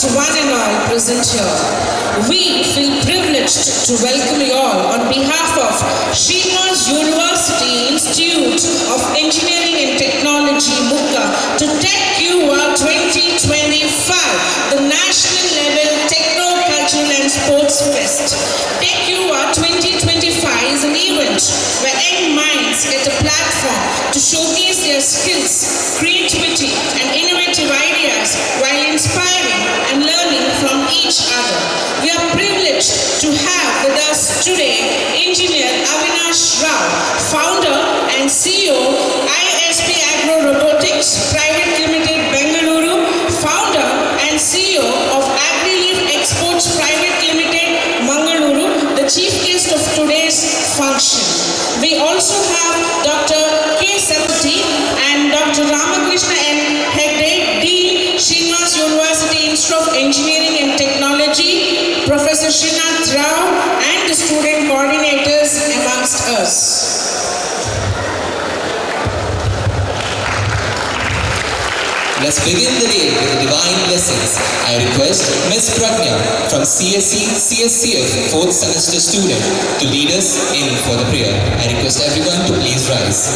to one and all present here. We feel privileged to welcome you all on behalf of Srinivas University Institute of Engineering and Technology, Mukka, to YUVA 2025, the national level Techno, Cultural and Sports Fest. YUVA 2025 is an event where young minds get a platform to showcase their skills, creativity and innovative ideas while inspiring and learning from each other. We are privileged to have with us today Engineer Avinash Rao, founder and CEO, ISP Agro Robotics Private Limited, Bengaluru, founder and CEO of AgriLeaf Exports Private Limited, Mangaluru, the chief guest of today's function. We also have Dr. K. Sapati and Dr. Ramakrishna N. Hegde, Dean, Srinivas University Institute of Engineering and Technology, Professor Srinath Rao, and the student coordinators amongst us. Let's begin the day with the divine blessings. I request Ms. Pragya from CSCF 4th semester student to lead us in for the prayer. I request everyone to please rise.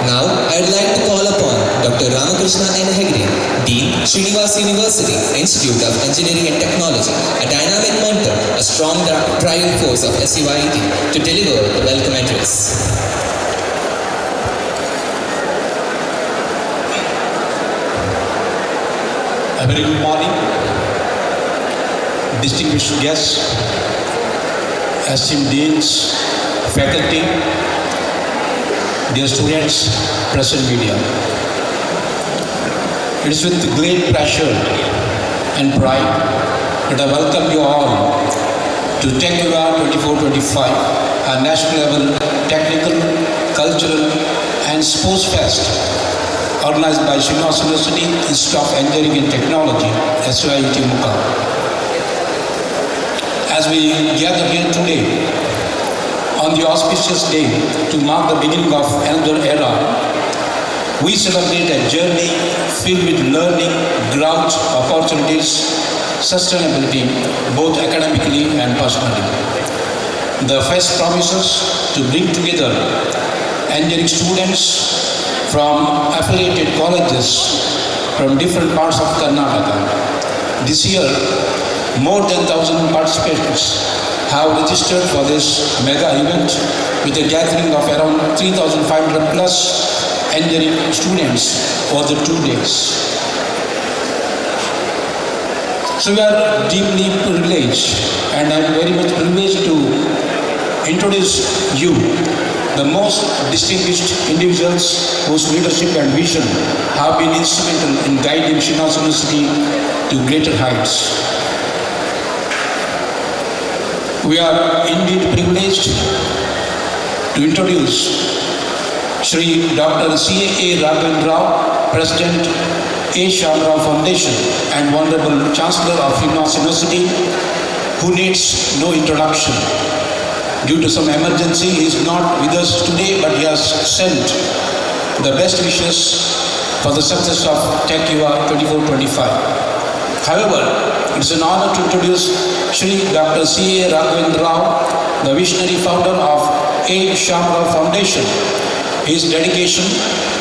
Now, I'd like to call upon Dr. Ramakrishna N. Hegde, Dean, Srinivas University, Institute of Engineering and Technology, a dynamic mentor, a strong driving force of SUIT, to deliver the welcome address. A very good morning, distinguished guests, esteemed deans, faculty, dear students, press and media. It is with great pleasure and pride that I welcome you all to YUVA 24-25, a national level technical, cultural and sports fest organized by Srinivas University Institute of Engineering and Technology, SUIT Mukka. As we gather here today, on the auspicious day to mark the beginning of another era, we celebrate a journey filled with learning, growth, opportunities, sustainability, both academically and personally. The fest promises to bring together engineering students from affiliated colleges from different parts of Karnataka. This year, more than 1,000 participants have registered for this mega event with a gathering of around 3,500 plus engineering students over the 2 days. So we are deeply privileged, and I am very much privileged to introduce you, the most distinguished individuals whose leadership and vision have been instrumental in guiding Srinivas University to greater heights. We are indeed privileged to introduce Shri Dr. C.A. Raghavendra Rao, President A. Shamrao Foundation and Honorable Chancellor of Srinivas University, who needs no introduction. Due to some emergency, he is not with us today, but he has sent the best wishes for the success of Tech YUVA 24-25. However, it is an honor to introduce Shri Dr. C.A. Raghavendra Rao, the visionary founder of A. Shamrao Foundation. His dedication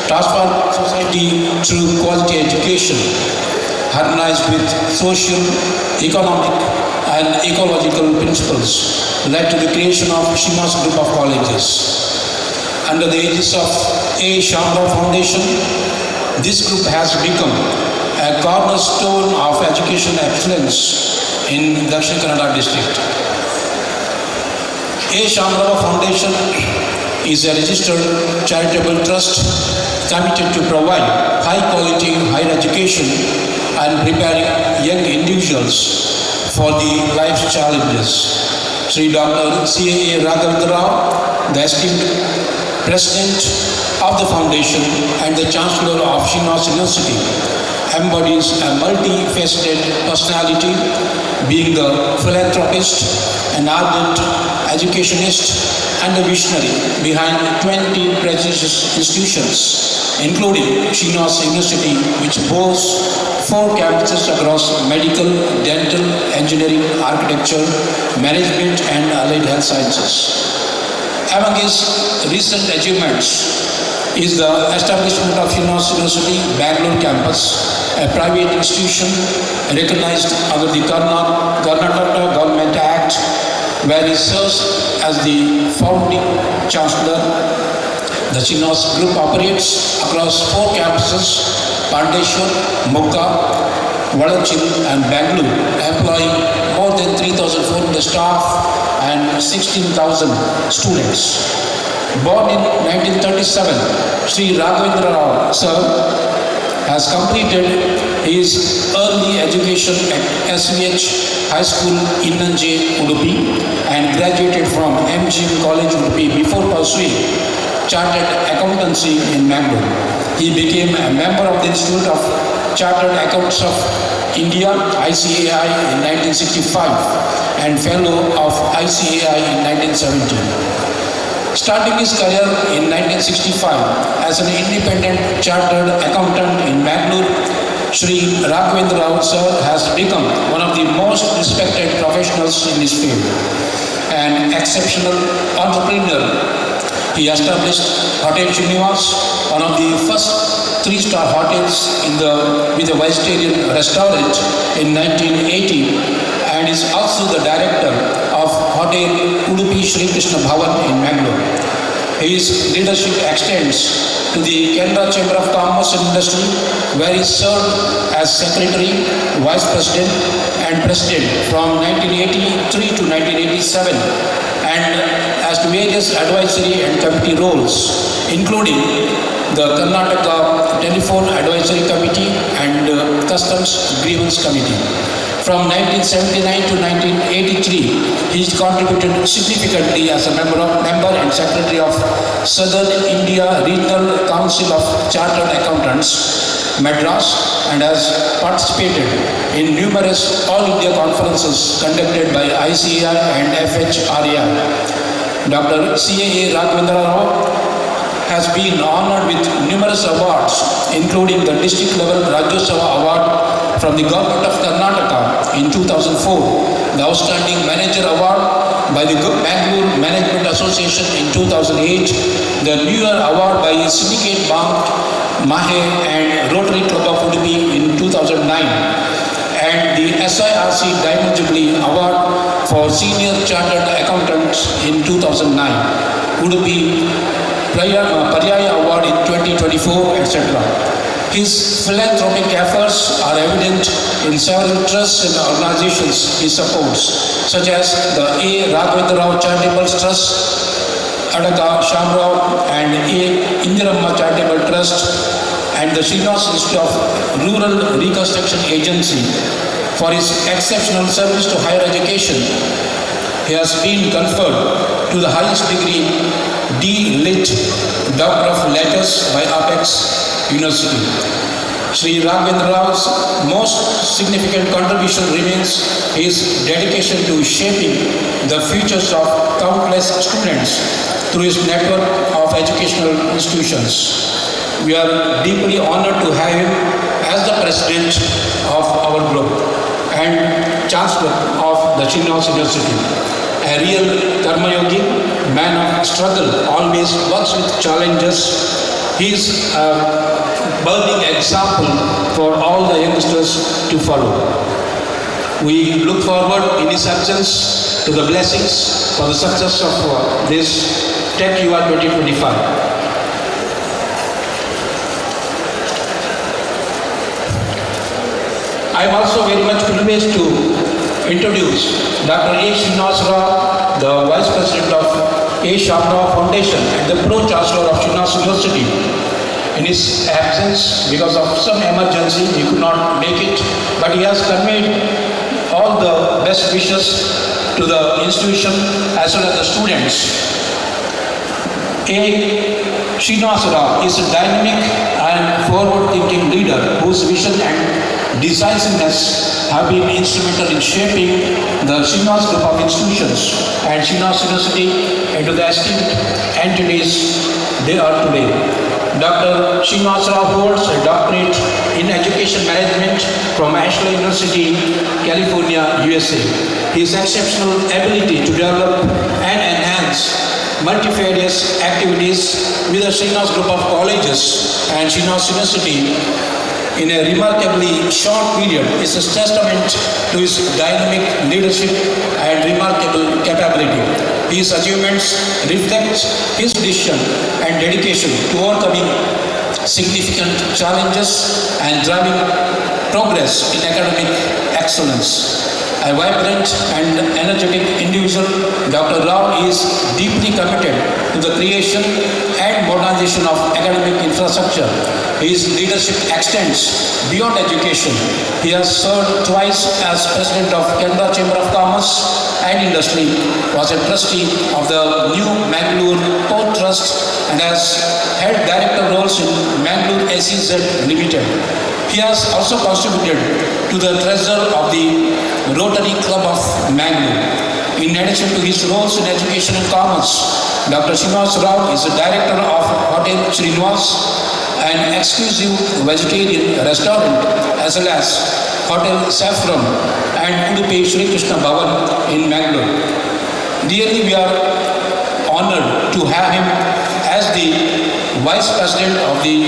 transformed society through quality education, harmonized with social, economic, and ecological principles, led to the creation of Srinivas Group of Colleges. Under the aegis of A. Shamrao Foundation, this group has become a cornerstone of education excellence in Dakshin Kannada district. A. Shamrao Foundation is a registered charitable trust committed to provide high-quality higher education and preparing young individuals for the life's challenges. Sri Dr. C.A. Raghavendra Rao, the esteemed President of the Foundation and the Chancellor of Srinivas University, embodies a multifaceted personality, being the philanthropist, an ardent educationist, and a visionary behind 20 prestigious institutions, including Srinivas University, which boasts 4 campuses across medical, dental, engineering, architecture, management, and allied health sciences. Among his recent achievements is the establishment of Srinivas University Bangalore campus, a private institution recognized under the Karnataka Government Act, where he serves as the founding chancellor. The Srinivas Group operates across 4 campuses, Pandeshwar, Mukka, Vadachil and Bangalore, employing more than 3,400 staff and 16,000 students. Born in 1937, Sri Raghavendra Rao sir has completed his early education at SVH High School in Nanje, Udupi, and graduated from MGM College, Udupi before pursuing Chartered Accountancy in Bangalore. He became a member of the Institute of Chartered Accountants of India, ICAI, in 1965 and Fellow of ICAI in 1970. Starting his career in 1965 as an independent chartered accountant in Bangalore, Sri Raghavendra Rao sir has become one of the most respected professionals in his field. An exceptional entrepreneur, he established Hotel Srinivas, one of the first 3-star hotels with a vegetarian restaurant in 1980, and is also the director of Hotel Udupi Sri Krishna Bhavan in Bangalore. His leadership extends to the Canada Chamber of Commerce and Industry, where he served as Secretary, Vice President and President from 1983 to 1987, and as to various advisory and committee roles, including the Karnataka Telephone Advisory Committee and Customs Grievance Committee. From 1979 to 1983, he contributed significantly as a member and secretary of Southern India Regional Council of Chartered Accountants, Madras, and has participated in numerous All India conferences conducted by ICAI and FHRAI. Dr. C.A. Raghavendra Rao has been honored with numerous awards, including the district level Rajyosava Award from the Government of Karnataka in 2004, the Outstanding Manager Award by the Bangalore Management Association in 2008, the New Year Award by Syndicate Bank, Mahe and Rotary Club of Udupi in 2009, and the SIRC Diamond Jubilee Award for Senior Chartered Accountants in 2009, Udupi Paryaya Award in 2024, etc. His philanthropic efforts are evident in several trusts and organizations he supports, such as the A. Raghavendra Rao Charitable Trust, Adaka Shamrao and A. Indiramma Charitable Trust, and the Srinivas Institute of Rural Reconstruction Agency. For his exceptional service to higher education, he has been conferred to the highest degree, D.Lit. Doctor of Letters by Apex University. Sri Raghavendra Rao's most significant contribution remains his dedication to shaping the futures of countless students through his network of educational institutions. We are deeply honored to have him as the president of our group and chancellor of the Srinivas University. A real Karmayogi, man of struggle, always works with challenges. He is a burning example for all the youngsters to follow. We look forward in his absence to the blessings for the success of this Tech YUVA 2025. I am also very much privileged to introduce Dr. A. Srinivas Rao, the Vice President of A. Shamrao Foundation and the Pro-Chancellor of Srinivas University. In his absence, because of some emergency, he could not make it, but he has conveyed all the best wishes to the institution as well as the students. A. Srinivas Rao is a dynamic and forward-thinking leader whose vision and decisiveness have been instrumental in shaping the Srinivas group of institutions and Srinivas University into the esteemed entities they are today. Dr. Srinivas Rao holds a doctorate in education management from Ashland University, California, USA. His exceptional ability to develop and enhance multifarious activities with the Srinivas group of colleges and Srinivas University in a remarkably short period is a testament to his dynamic leadership and remarkable capability. His achievements reflect his decision and dedication to overcoming significant challenges and driving progress in academic excellence. A vibrant and energetic individual, Dr. Rao is deeply committed to the creation and modernization of academic infrastructure. His leadership extends beyond education. He has served twice as president of Canada Chamber of Commerce and Industry, was a trustee of the New Mangalore Port Trust, and has held director roles in Mangalore SEZ Limited. He has also contributed to the treasurer of the Rotary Club of Mangalore. In addition to his roles in education and commerce, Dr. Srinivas Rao is the director of Hotel Srinivas, an exclusive vegetarian restaurant, as well as Hotel Saffron and Udupi Sri Krishna Bhavan in Mangalore. Really, we are honored to have him as the Vice President of the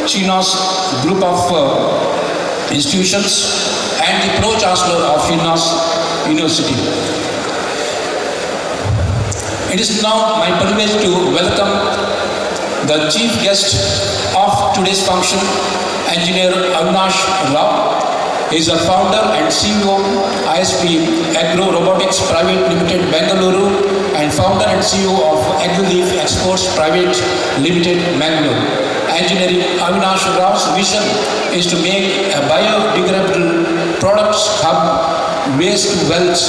Srinivas Group of Institutions and the Pro-Chancellor of Srinivas University. It is now my privilege to welcome the chief guest of today's function, Engineer Avinash Rao. He is a founder and CEO, ISP Agro Robotics Private Limited, Bengaluru, and founder and CEO of AgriLeaf Exports Private Limited, Mangalore. Engineering Avinash Rao's vision is to make a biodegradable products hub waste to wealth,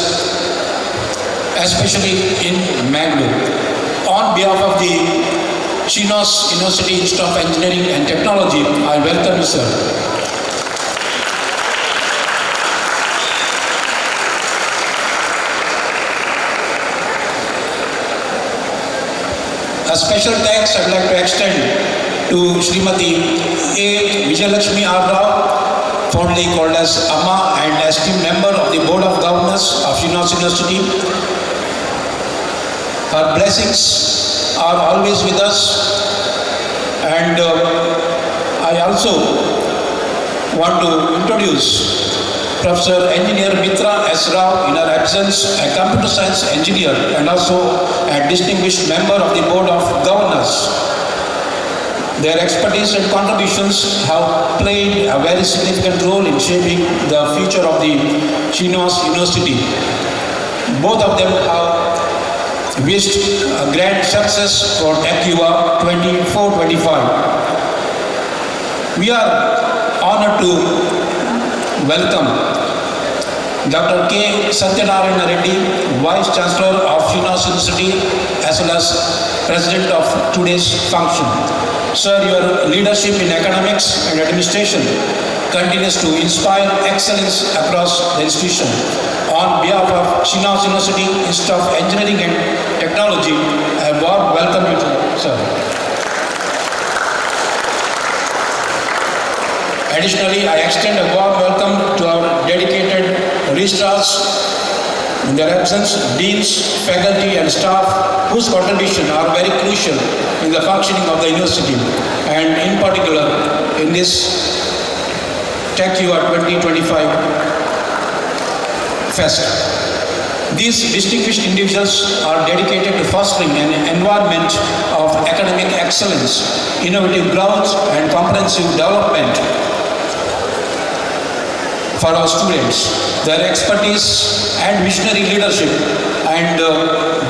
especially in Mangalore. On behalf of the Srinivas University Institute of Engineering and Technology, I welcome you, sir. A special thanks I would like to extend to Srimati A. Vijayalakshmi R. Rao, fondly called as Amma, and esteemed member of the Board of Governors of Srinivas University. Her blessings are always with us, and I also want to introduce Professor Engineer Mitra S. Rao in her absence, a computer science engineer and also a distinguished member of the Board of Governors. Their expertise and contributions have played a very significant role in shaping the future of the Srinivas University. Both of them have wished a grand success for Tech YUVA 24-25. We are honored to welcome Dr. K. Satyanarayana Reddy, Vice Chancellor of Srinivas University, as well as President of today's function. Sir, your leadership in academics and administration continues to inspire excellence across the institution. On behalf of Srinivas University Institute of Engineering and Technology, I warm welcome you to, sir. Additionally, I extend a warm welcome to our dedicated registrars, in their absence, deans, faculty and staff whose contributions are very crucial in the functioning of the university and in particular in this Tech UR 2025 Fest. These distinguished individuals are dedicated to fostering an environment of academic excellence, innovative growth and comprehensive development for our students. Their expertise and visionary leadership and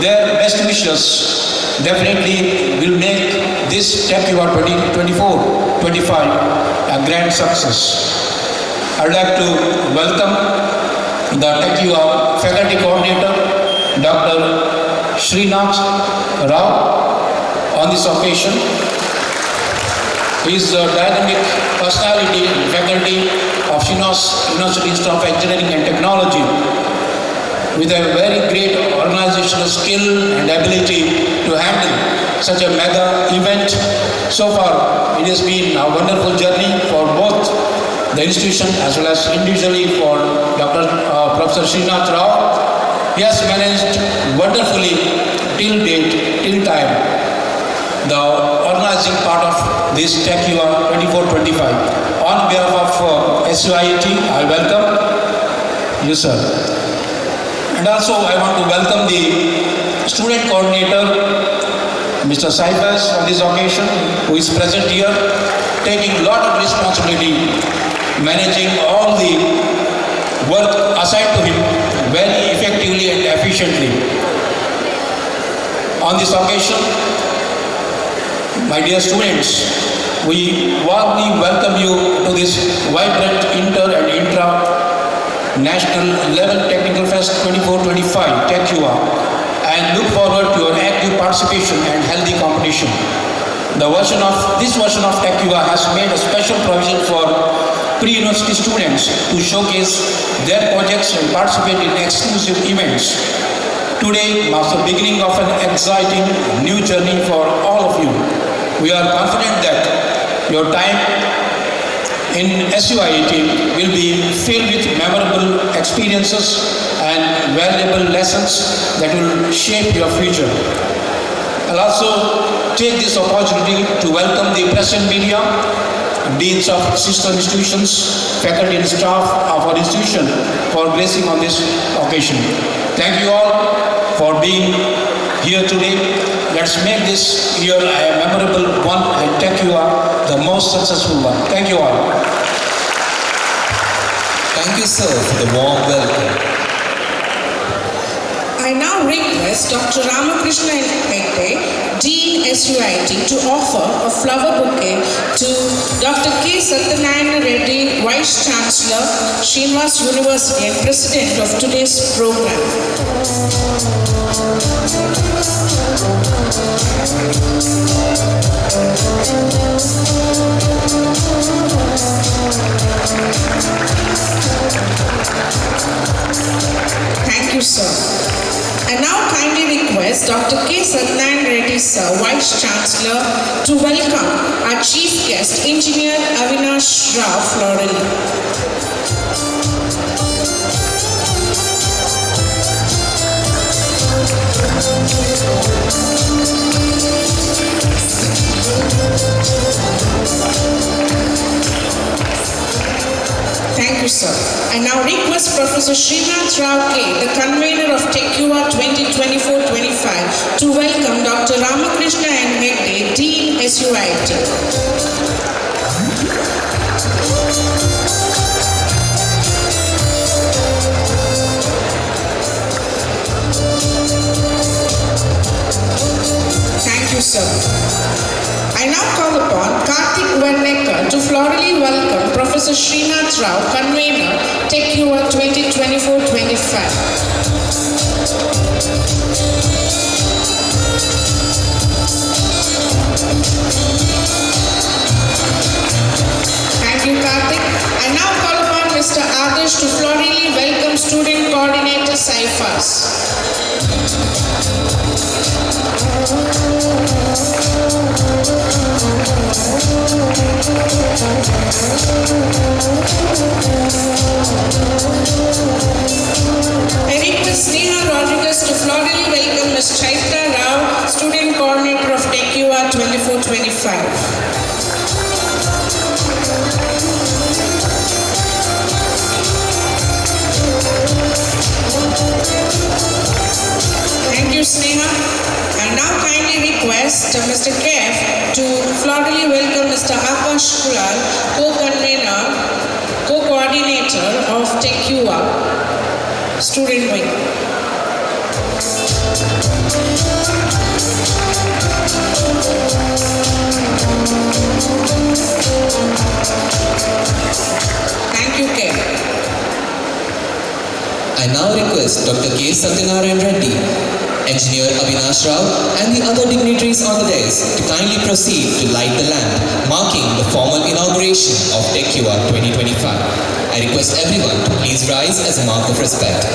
their best wishes definitely will make this Tech UR 2024-25 a grand success. I would like to welcome the Tech UR faculty coordinator, Dr. Srinivas Rao, on this occasion. He is a dynamic personality and faculty of Srinivas University Institute of Engineering and Technology with a very great organizational skill and ability to handle such a mega event. So far, it has been a wonderful journey for both the institution as well as individually for Professor Srinivas Rao. He has managed wonderfully till date, till time, the organizing part of this Tech UR 24-25. On behalf of SUIT, I welcome you, sir. And also I want to welcome the student coordinator, Mr. Saibas, on this occasion, who is present here, taking a lot of responsibility, managing all the work assigned to him very effectively and efficiently. On this occasion, my dear students, we warmly welcome you to this vibrant inter and intra-national level Technical Fest 24-25 Tech UR and look forward to your active participation and healthy competition. This version of Tech UR has made a special provision for pre-university students to showcase their projects and participate in exclusive events. Today marks the beginning of an exciting new journey for all of you. We are confident that your time in SUIT will be filled with memorable experiences and valuable lessons that will shape your future. I'll also take this opportunity to welcome the press and media, deans of sister institutions, faculty and staff of our institution for gracing on this occasion. Thank you all for being here today. Let's make this year a memorable one and Tech UR the most successful one. Thank you all. Thank you, sir, for the warm welcome. I now request Dr. Ramakrishna Hegde, Dean SUIT, to offer a flower bouquet to Dr. K. Satyanarayana Reddy, Vice Chancellor, Srinivas University and President of today's program. Thank you, sir. I now kindly request Dr. K. Satyanarayana Reddy, sir, Vice Chancellor, to welcome our chief guest, Engineer Avinash Rao Florally. Thank you, sir. I now request Professor Srinivas Rao K., the convener of Tech UR 2024-25, to welcome Dr. Ramakrishna N. Hegde, Dean SUIT. Thank you, sir. I I now call upon Karthik Varnekar to florally welcome Professor Srinath Rao, convener, Tech YUVA 2024-25. Thank you, Karthik. I now call upon Mr. Adarsh to florally welcome Student Coordinator Saifas. I request Sneha Rodriguez to florally welcome Ms. Chaitra Rao, Student Coordinator of Tech YUVA 24-25. Thank you, Sneha. I now kindly request Mr. Kev to florally welcome Mr. Akash Kulal, co-convener, co-coordinator of Tech YUVA, student wing. Thank you, Kev. I now request Dr. K. Satyanarayan Reddy, Engineer Avinash Rao, and the other dignitaries on the dais to kindly proceed to light the lamp, marking the formal inauguration of Tech YUVA 2025. I request everyone to please rise as a mark of respect.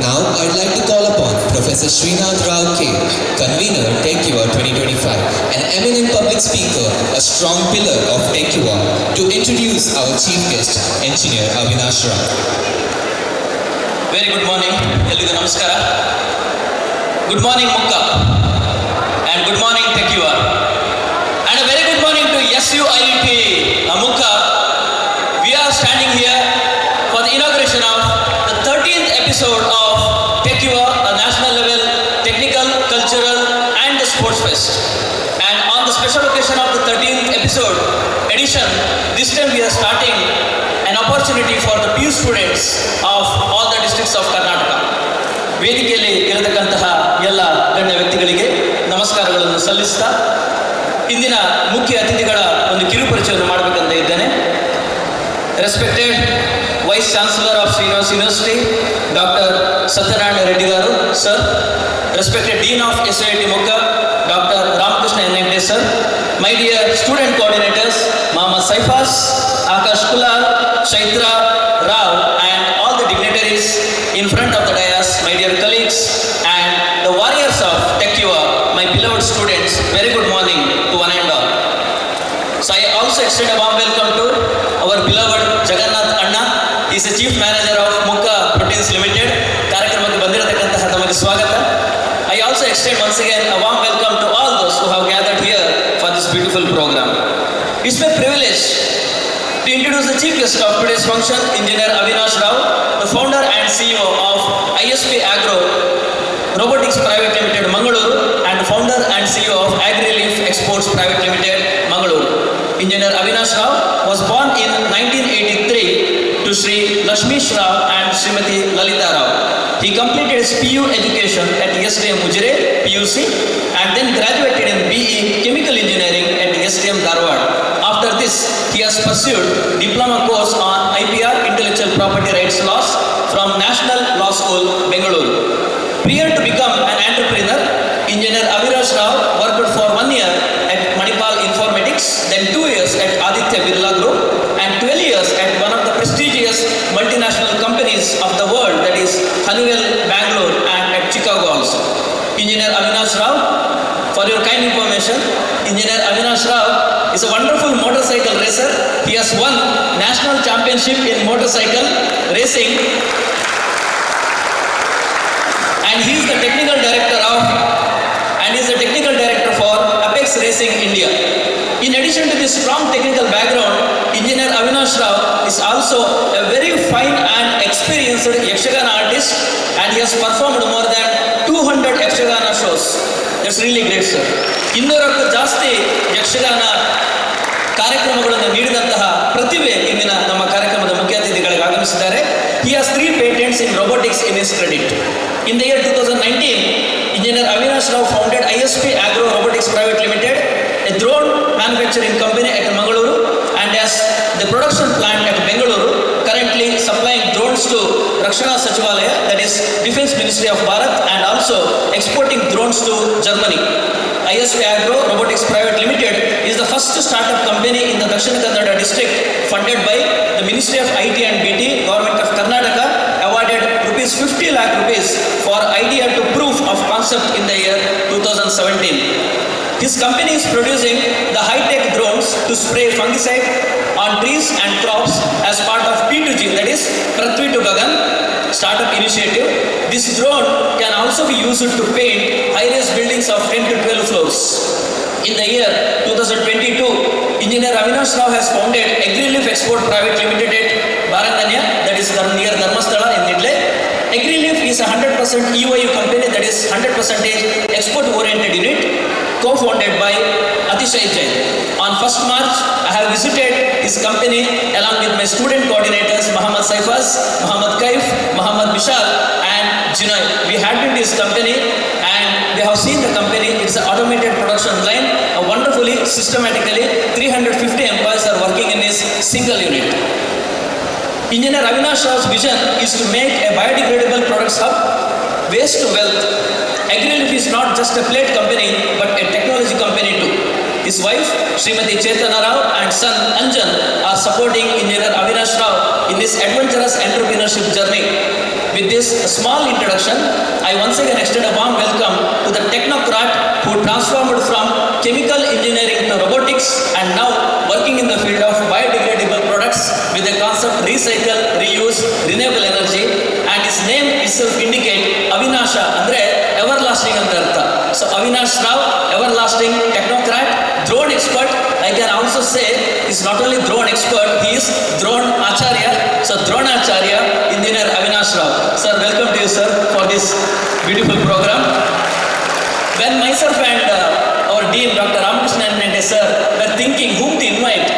Now, I'd like to call upon Professor Srinath Rao K, convener Tech YUVA 2025, an eminent public speaker, a strong pillar of Tech YUVA, to introduce our chief guest, Engineer Avinash Rao. Very good morning, Elrigu Namaskara. Good morning, Mukka, and good morning, Tech YUVA. And a very good morning to SUIT Mukka. We are standing here for the inauguration of the 13th episode of Tech YUVA, a national level technical, cultural and the sports fest. And on the special occasion of the 13th episode edition, this time we are starting an opportunity students of all the districts of Karnataka. ವೇದಿಕೆಯಲ್ಲಿ ಇರತಕ್ಕಂತಹ ಎಲ್ಲ ಗಣ್ಯ ವ್ಯಕ್ತಿಗಳಿಗೆ ನಮಸ್ಕಾರಗಳನ್ನು ಸಲ್ಲಿಸ್ತಾ ಇಂದಿನ ಮುಖ್ಯ ಅತಿಥಿಗಳ ಒಂದು ಕಿರುಪರಿಚಯವನ್ನು ಮಾಡಬೇಕಂತ ಇದ್ದೇನೆ. Respected vice chancellor of Srinivas university doctor Satyanarayana Reddy garu, sir. Respected Dean of SIT Mukka, Dr. Ramakrishna N. Hegde, sir. My dear student coordinators, Muhammad Saifas, Akash Kulal, Chaitra, Rao, and all the dignitaries in front of the dais, my dear colleagues, and the warriors of Techno, my beloved students, very good morning to one and all. So I also extend a warm welcome to our beloved Jagannath Anna. He is the Chief Manager of Mukka Proteins Limited. ಕಾರ್ಯಕ್ರಮಕ್ಕೆ ಬಂದಿರತಕ್ಕಂತಹ ತಮಗೆ ಸ್ವಾಗತ. I also extend once again a warm welcome to all those who have gathered here for this beautiful program. It's my privilege to introduce the chief guest of today's function, Engineer Avinash Rao, the founder and CEO of ISP Agro Robotics Private Limited, Mangaluru, and founder and CEO of AgriLeaf Exports Private Limited, Mangaluru. Engineer Avinash Rao was born in 1983 to Sri Lakshmish Rao and Srimati Lalita Rao. He completed his PU education at SDM Ujire, PUC, and then graduated in BE Chemical Engineering at SDM Dharwad. After this, he has pursued diploma course on IPR Intellectual Property Rights Laws from National Law School, Bengaluru. Prior to become an entrepreneur, Engineer Avinash Rao worked for 1 year at Manipal Informatics, then 2 years at Aditya Birla Group, and 12 years at one of the prestigious multinational companies of the world, that is Honeywell, Bangalore, and at Chicago also. Engineer Avinash Rao, for your kind information, Engineer Avinash Rao is a wonderful motorcycle racer. He has won national championship in motorcycle racing, and he is the technical director for Apex Racing India. In addition to this strong technical background, Engineer Avinash Rao is also a very fine and experienced Yakshagana artist, and he has performed more than 200 Yakshagana shows. That's really great, sir. 200ಕ್ಕೂ ಜಾಸ್ತಿ ಯಕ್ಷಗಾನ ಕಾರ್ಯಕ್ರಮಗಳನ್ನು ನೀಡಿದಂತಹ ಪ್ರತಿಭೆ ಇಂದಿನ ನಮ್ಮ ಕಾರ್ಯಕ್ರಮದ ಮುಖ್ಯ ಅತಿಥಿಗಳಿಗೆ ಆಗಮಿಸಿದ್ದಾರೆ. He has 3 patents in robotics in his credit. In the year 2019, Engineer Avinash Rao founded ISP Agro Robotics Private Limited, a drone manufacturing company at Mangaluru, and has the production plant at Bengaluru, currently supplying drones to Rakshana Sachivalaya, that is Defense Ministry of Bharat, and also exporting drones to Germany. ISP Agro Robotics Private Limited is the first startup company in the Dakshina Kannada district funded by the Ministry of IT and BT, Government of Karnataka, awarded ₹50 lakh for idea to proof of concept in the year 2017. His company is producing the high-tech drones to spray fungicide on trees and crops as part of P2G, that is Prithvi to Gagan startup initiative. This drone can also be used to paint high-rise buildings of 10 to 12 floors. In the year 2022, Engineer Avinash Rao has founded AgriLeaf Export Private Limited at Baranganya, that is near Dharmasthala in Nidle. AgriLeaf is a 100% EYU company, that is 100% export-oriented unit, co-founded by Atishay Jain. On 1st March, I have visited his company along with my student coordinators Muhammad Saifas, Muhammad Kaif, Muhammad Mishal, and Jinoy. We had been to his company and we have seen the company. It's an automated production line, wonderfully, systematically, 350 employees are working in his single unit. Engineer Avinash Rao's vision is to make a biodegradable products hub, waste to wealth. AgriLeaf is not just a plate company but a technology company too. His wife, Srimati Chaitana Rao, and son Anjan are supporting Engineer Avinash Rao in this adventurous entrepreneurship journey. With this small introduction, I once again extend a warm welcome to the technocrat who transformed from chemical engineering to robotics and now working in the field of biodegradable products with the concept recycle, reuse, renewable energy, and his name itself indicate Avinasha, andre everlasting anta artha. So Avinash Rao, everlasting technocrat, drone expert. I can also say he's not only drone expert, he is drone acharya. So Dronacharya, Engineer Avinash Rao. Sir, welcome to you, sir, for this beautiful program. When myself and our Dean, Dr. Ramakrishna Nende sir, were thinking whom to invite,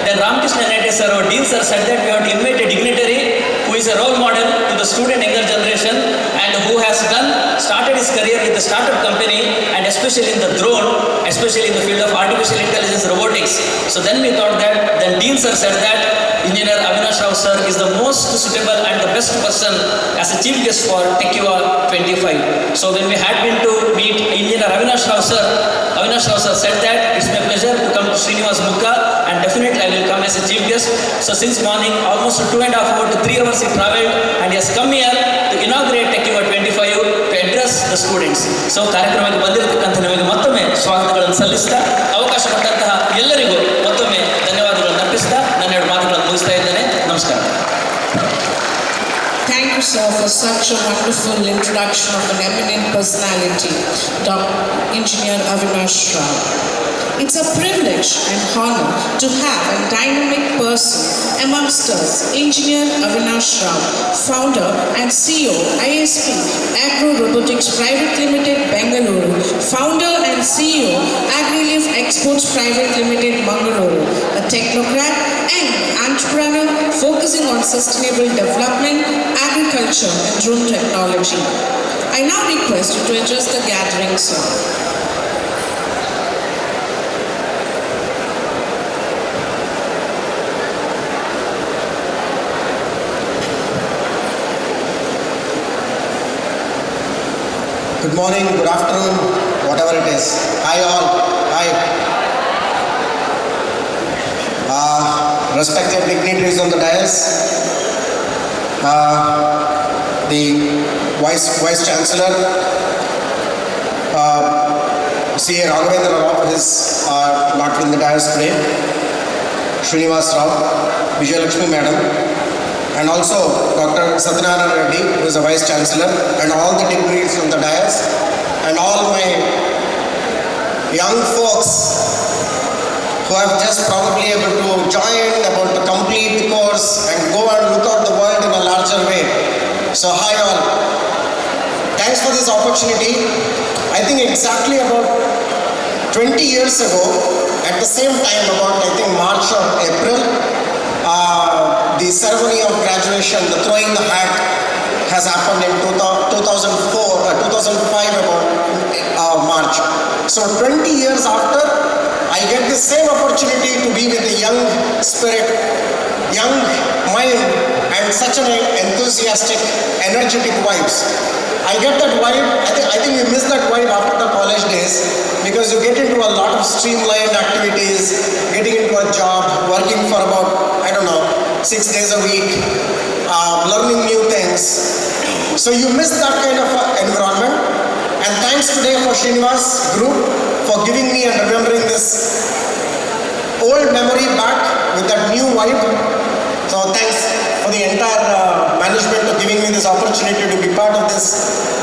then Ramakrishna Nende sir, our Dean sir, said that we have to invite a dignitary who is a role model to the student younger generation and who has started his career with the startup company and especially in the drone, especially in the field of artificial intelligence robotics. So then we thought that, then Dean sir said that Engineer Avinash Rao sir is the most suitable and the best person as a chief guest for TechUA 25. So when we had been to meet Engineer Avinash Rao sir said that it's my pleasure to come to Srinivas Mukka and definitely I will come as a chief guest. So since morning, almost 2.5 hours to 3 hours he traveled and he has come here to inaugurate TechUA 25 to address the students. So ಕಾರ್ಯಕ್ರಮಕ್ಕೆ ಬಂದಿರತಕ್ಕಂಥ ನಿಮಗೆ ಮತ್ತೊಮ್ಮೆ ಸ್ವಾಗತಗಳನ್ನು ಸಲ್ಲಿಸ್ತಾ ಅವಕಾಶ ಕೊಟ್ಟಂತಹ ಎಲ್ಲರಿಗೂ ಮತ್ತೊಮ್ಮೆ ಧನ್ಯವಾದಗಳನ್ನು ಅರ್ಪಿಸ್ತಾ ನನ್ನ ಎರಡು ಮಾತುಗಳನ್ನು ಮುಗಿಸ್ತಾ ಇದ್ದೇನೆ. ನಮಸ್ಕಾರ. Thank you, sir, for such a wonderful introduction of an eminent personality, Dr. Engineer Avinash Rao. It's a privilege and honor to have a dynamic person amongst us, Engineer Avinash Rao, founder and CEO, ISP, Agro Robotics Private Limited, Bengaluru, founder and CEO, AgriLeaf Exports Private Limited, Mangaluru, a technocrat and entrepreneur focusing on sustainable development, agriculture and drone technology. I now request you to address the gathering, sir. Good morning, good afternoon, whatever it is. Hi all. Hi. Respected dignitaries on the dais, the Vice Chancellor, C.A. Raghavendra Rao is not in the dais today, Srinivas Rao, Vijayalakshmi Madam, and also Dr. Satyanarayana Reddy, who is a Vice Chancellor, and all the dignitaries on the dais, and all my young folks who have just probably able to join, about to complete the course and go and look out the world in a larger way. So hi all. Thanks for this opportunity. I think exactly about 20 years ago, at the same time, about I think March or April, the ceremony of graduation, the throwing the hat, has happened in 2005 about March. So 20 years after, I get the same opportunity to be with the young spirit, young mind, and such an enthusiastic, energetic vibes. I get that vibe. I think we miss that vibe after the college days because you get into a lot of streamlined activities, getting into a job, working for about, 6 days a week, learning new things. So you miss that kind of environment. And thanks today for Srinivas Group for giving me and remembering this old memory back with that new vibe. So thanks for the entire management for giving me this opportunity to be part of this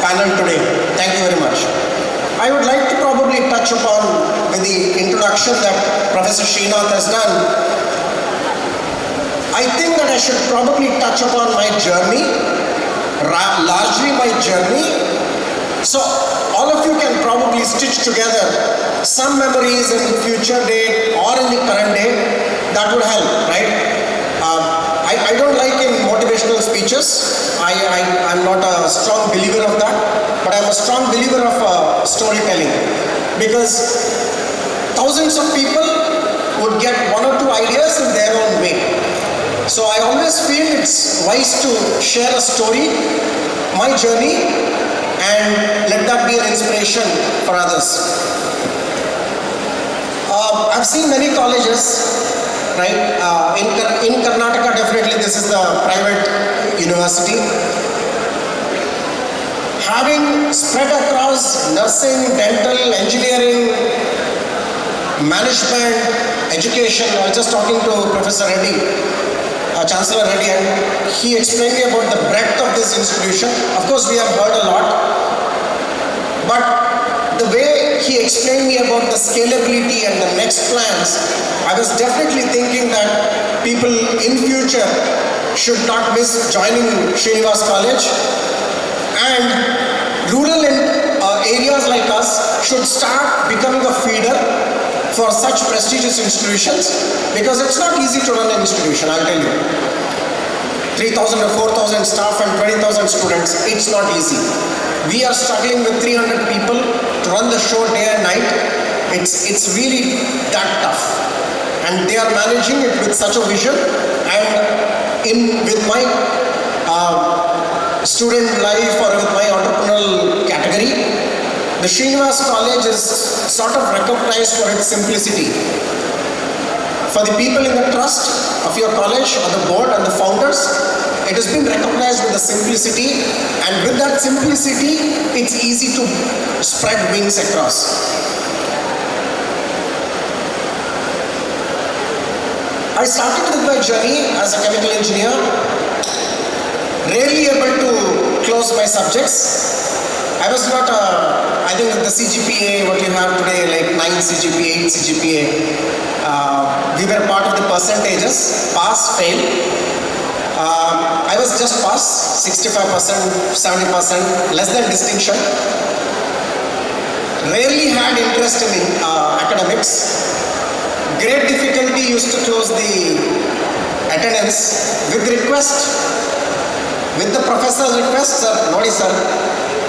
panel today. Thank you very much. I would like to probably touch upon with the introduction that Professor Srinath has done. I think that I should probably touch upon my journey, largely my journey. So all of you can probably stitch together some memories in the future date or in the current day. That would help, right? I don't like in motivational speeches. I'm not a strong believer of that, but I'm a strong believer of storytelling because thousands of people would get one or two ideas in their own way. So I always feel it's wise to share a story, my journey, and let that be an inspiration for others. I've seen many colleges, right? In Karnataka, definitely this is the private university. Having spread across nursing, dental, engineering, management, education. I was just talking to Professor Reddy, Chancellor Reddy, and he explained me about the breadth of this institution. Of course, we have heard a lot, but the way he explained me about the scalability and the next plans, I was definitely thinking that people in future should not miss joining Srinivas College, and rural areas like us should start becoming a feeder for such prestigious institutions, because it's not easy to run an institution, I'll tell you. 3,000 to 4,000 staff and 20,000 students. It's not easy. We are struggling with 300 people to run the show day and night. It's really that tough. And they are managing it with such a vision. And with my student life or with my entrepreneurial category, the Srinivas College is sort of recognized for its simplicity. For the people in the trust of your college or the board and the founders, it has been recognized with the simplicity, and with that simplicity, it's easy to spread wings across. I started with my journey as a chemical engineer, rarely able to close my subjects. I was not I think the CGPA, what you have today, like 9 CGPA, 8 CGPA, we were part of the percentages, pass, fail. I was just pass, 65%, 70%, less than distinction. Rarely had interest in academics. Great difficulty used to close the attendance with request, with the professor's request, sir, nodi sir,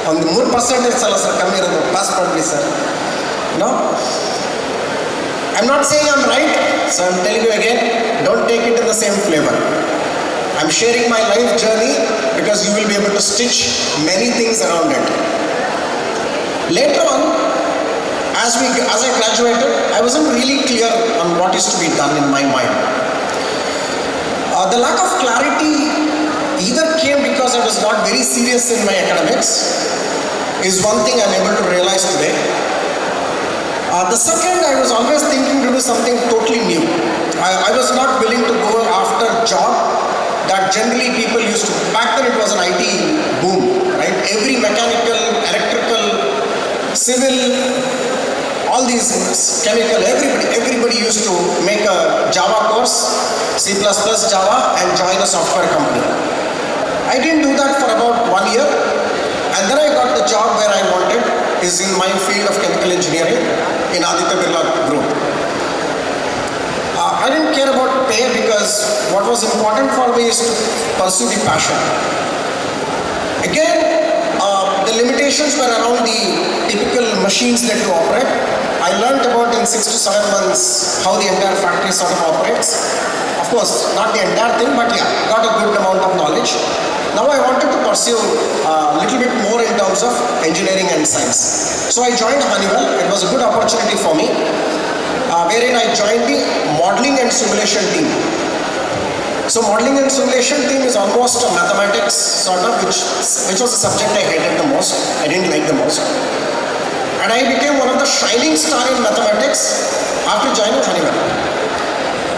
on the 3% sala sir, come here, pass probably sir. No? I'm not saying I'm right, so I'm telling you again, don't take it in the same flavor. I'm sharing my life journey because you will be able to stitch many things around it. Later on, as I graduated, I wasn't really clear on what is to be done in my mind. The lack of clarity either came because I was not very serious in my academics, is one thing I'm able to realize today. The second, I was always thinking to do something totally new. I was not willing to go after job that generally people used to, back then it was an IT boom, right? Every mechanical, electrical, civil, all these chemical, everybody used to make a Java course, C++, Java, and join a software company. I didn't do that for about 1 year, and then I got the job where I wanted, is in my field of chemical engineering in Aditya Birla Group. I didn't care about pay because what was important for me is to pursue the passion. Again, the limitations were around the typical machines that you operate. I learned about in 6 to 7 months how the entire factory sort of operates. Of course, not the entire thing, but yeah, got a good amount of knowledge. Now I wanted to pursue a little bit more in terms of engineering and science. So I joined Honeywell. It was a good opportunity for me, wherein I joined the modeling and simulation team. So modeling and simulation team is almost a mathematics sort of, which was a subject I hated the most. I didn't like the most. And I became one of the shining star in mathematics after joining Honeywell.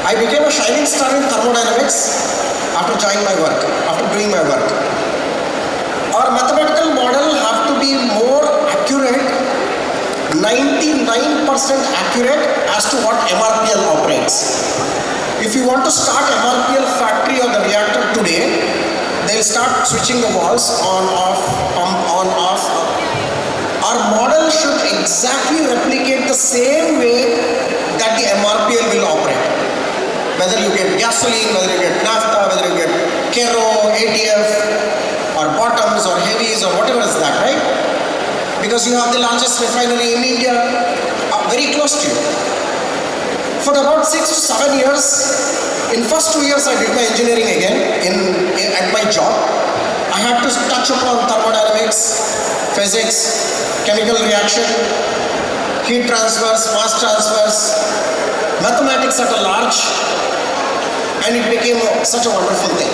I became a shining star in thermodynamics after joining my work, after doing my work. Our mathematical model have to be more accurate, 99% accurate as to what MRPL operates. If you want to start MRPL factory or the reactor today, they'll start switching the valves on, off, pump, on, off. Our model should exactly replicate the same way that the MRPL will operate. Whether you get gasoline, whether you get naphtha, whether you get kero, ATF, or bottoms, or heavies, or whatever is that, right? Because you have the largest refinery in India, very close to you. For about 6 to 7 years, in first 2 years I did my engineering again at my job. I had to touch upon thermodynamics, physics, chemical reaction, heat transfers, mass transfers, mathematics at a large, and it became such a wonderful thing.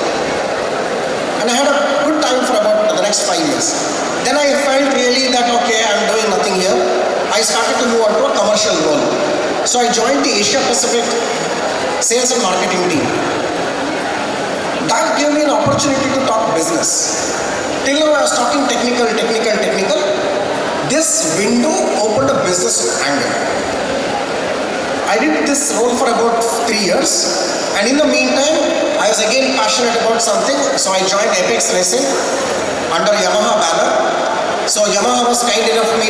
And I had a good time for about the next 5 years. Then I felt really that, okay, I'm doing nothing here. I started to move on to a commercial role. So I joined the Asia Pacific sales and marketing team. That gave me an opportunity to talk business. Till now I was talking technical. This window opened a business angle. I did this role for about 3 years, and in the meantime, I was again passionate about something, so I joined Apex Racing under Yamaha banner. So Yamaha was kind enough to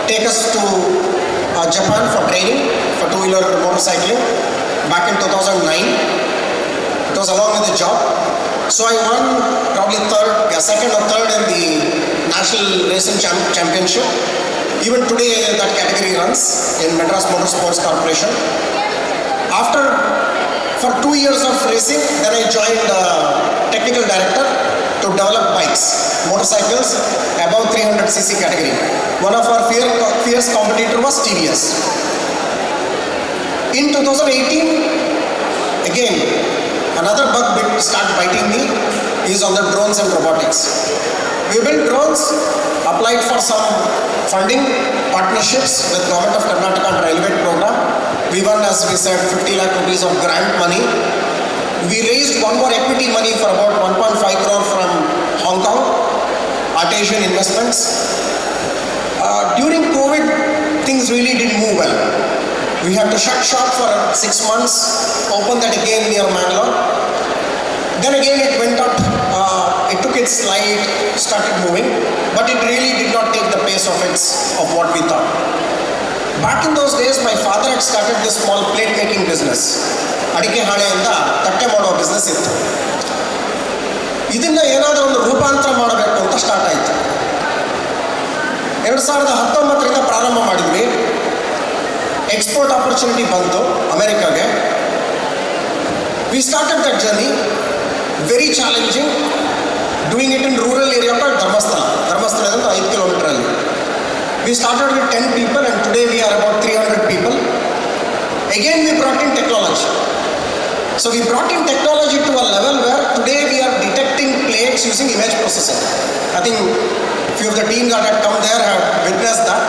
take us to Japan for training for two-wheeler motorcycling back in 2009. It was along with the job. So I won probably second or third in the National Racing Championship. Even today that category runs in Madras Motorsports Corporation. For 2 years of racing, then I joined technical director to develop bikes, motorcycles above 300cc category. One of our fierce competitor was TVS. In 2018, again, another bug started biting me is on the drones and robotics. We built drones, applied for some funding, partnerships with Government of Karnataka and Railway program. We won, as we said, 50 lakh rupees of grant money. We raised one more equity money for about 1.5 crore from Hong Kong, Artesian Investments. During COVID, things really didn't move well. We had to shut shop for 6 months, open that again near Mangalore. Then again it went up, it took its slide, started moving, but it really did not take the pace of what we thought. Back in those days, my father had started this small plate making business. Adike haಳೆಯಿಂದ ತಟ್ಟೆ ಮಾಡೋ business ಇತ್ತು. ಇದನ್ನ ಏನಾದರೂ ಒಂದು ರೂಪಾಂತರ ಮಾಡಬೇಕು ಅಂತ start ಆಯಿತು. 2019ರಿಂದ ಪ್ರಾರಂಭ ಮಾಡಿದ್ವಿ. ಎಕ್ಸ್ಪೋರ್ಟ್ ಆಪರ್ಚುನಿಟಿ ಬಂತು ಅಮೆರಿಕಾಗೆ. We started that journey, very challenging, doing it in rural area called Dharmasthala. Dharmasthala is 5 kilometers. We started with 10 people and today we are about 300 people. Again we brought in technology. So we brought in technology to a level where today we are detecting plates using image processing. I think few of the team that had come there have witnessed that.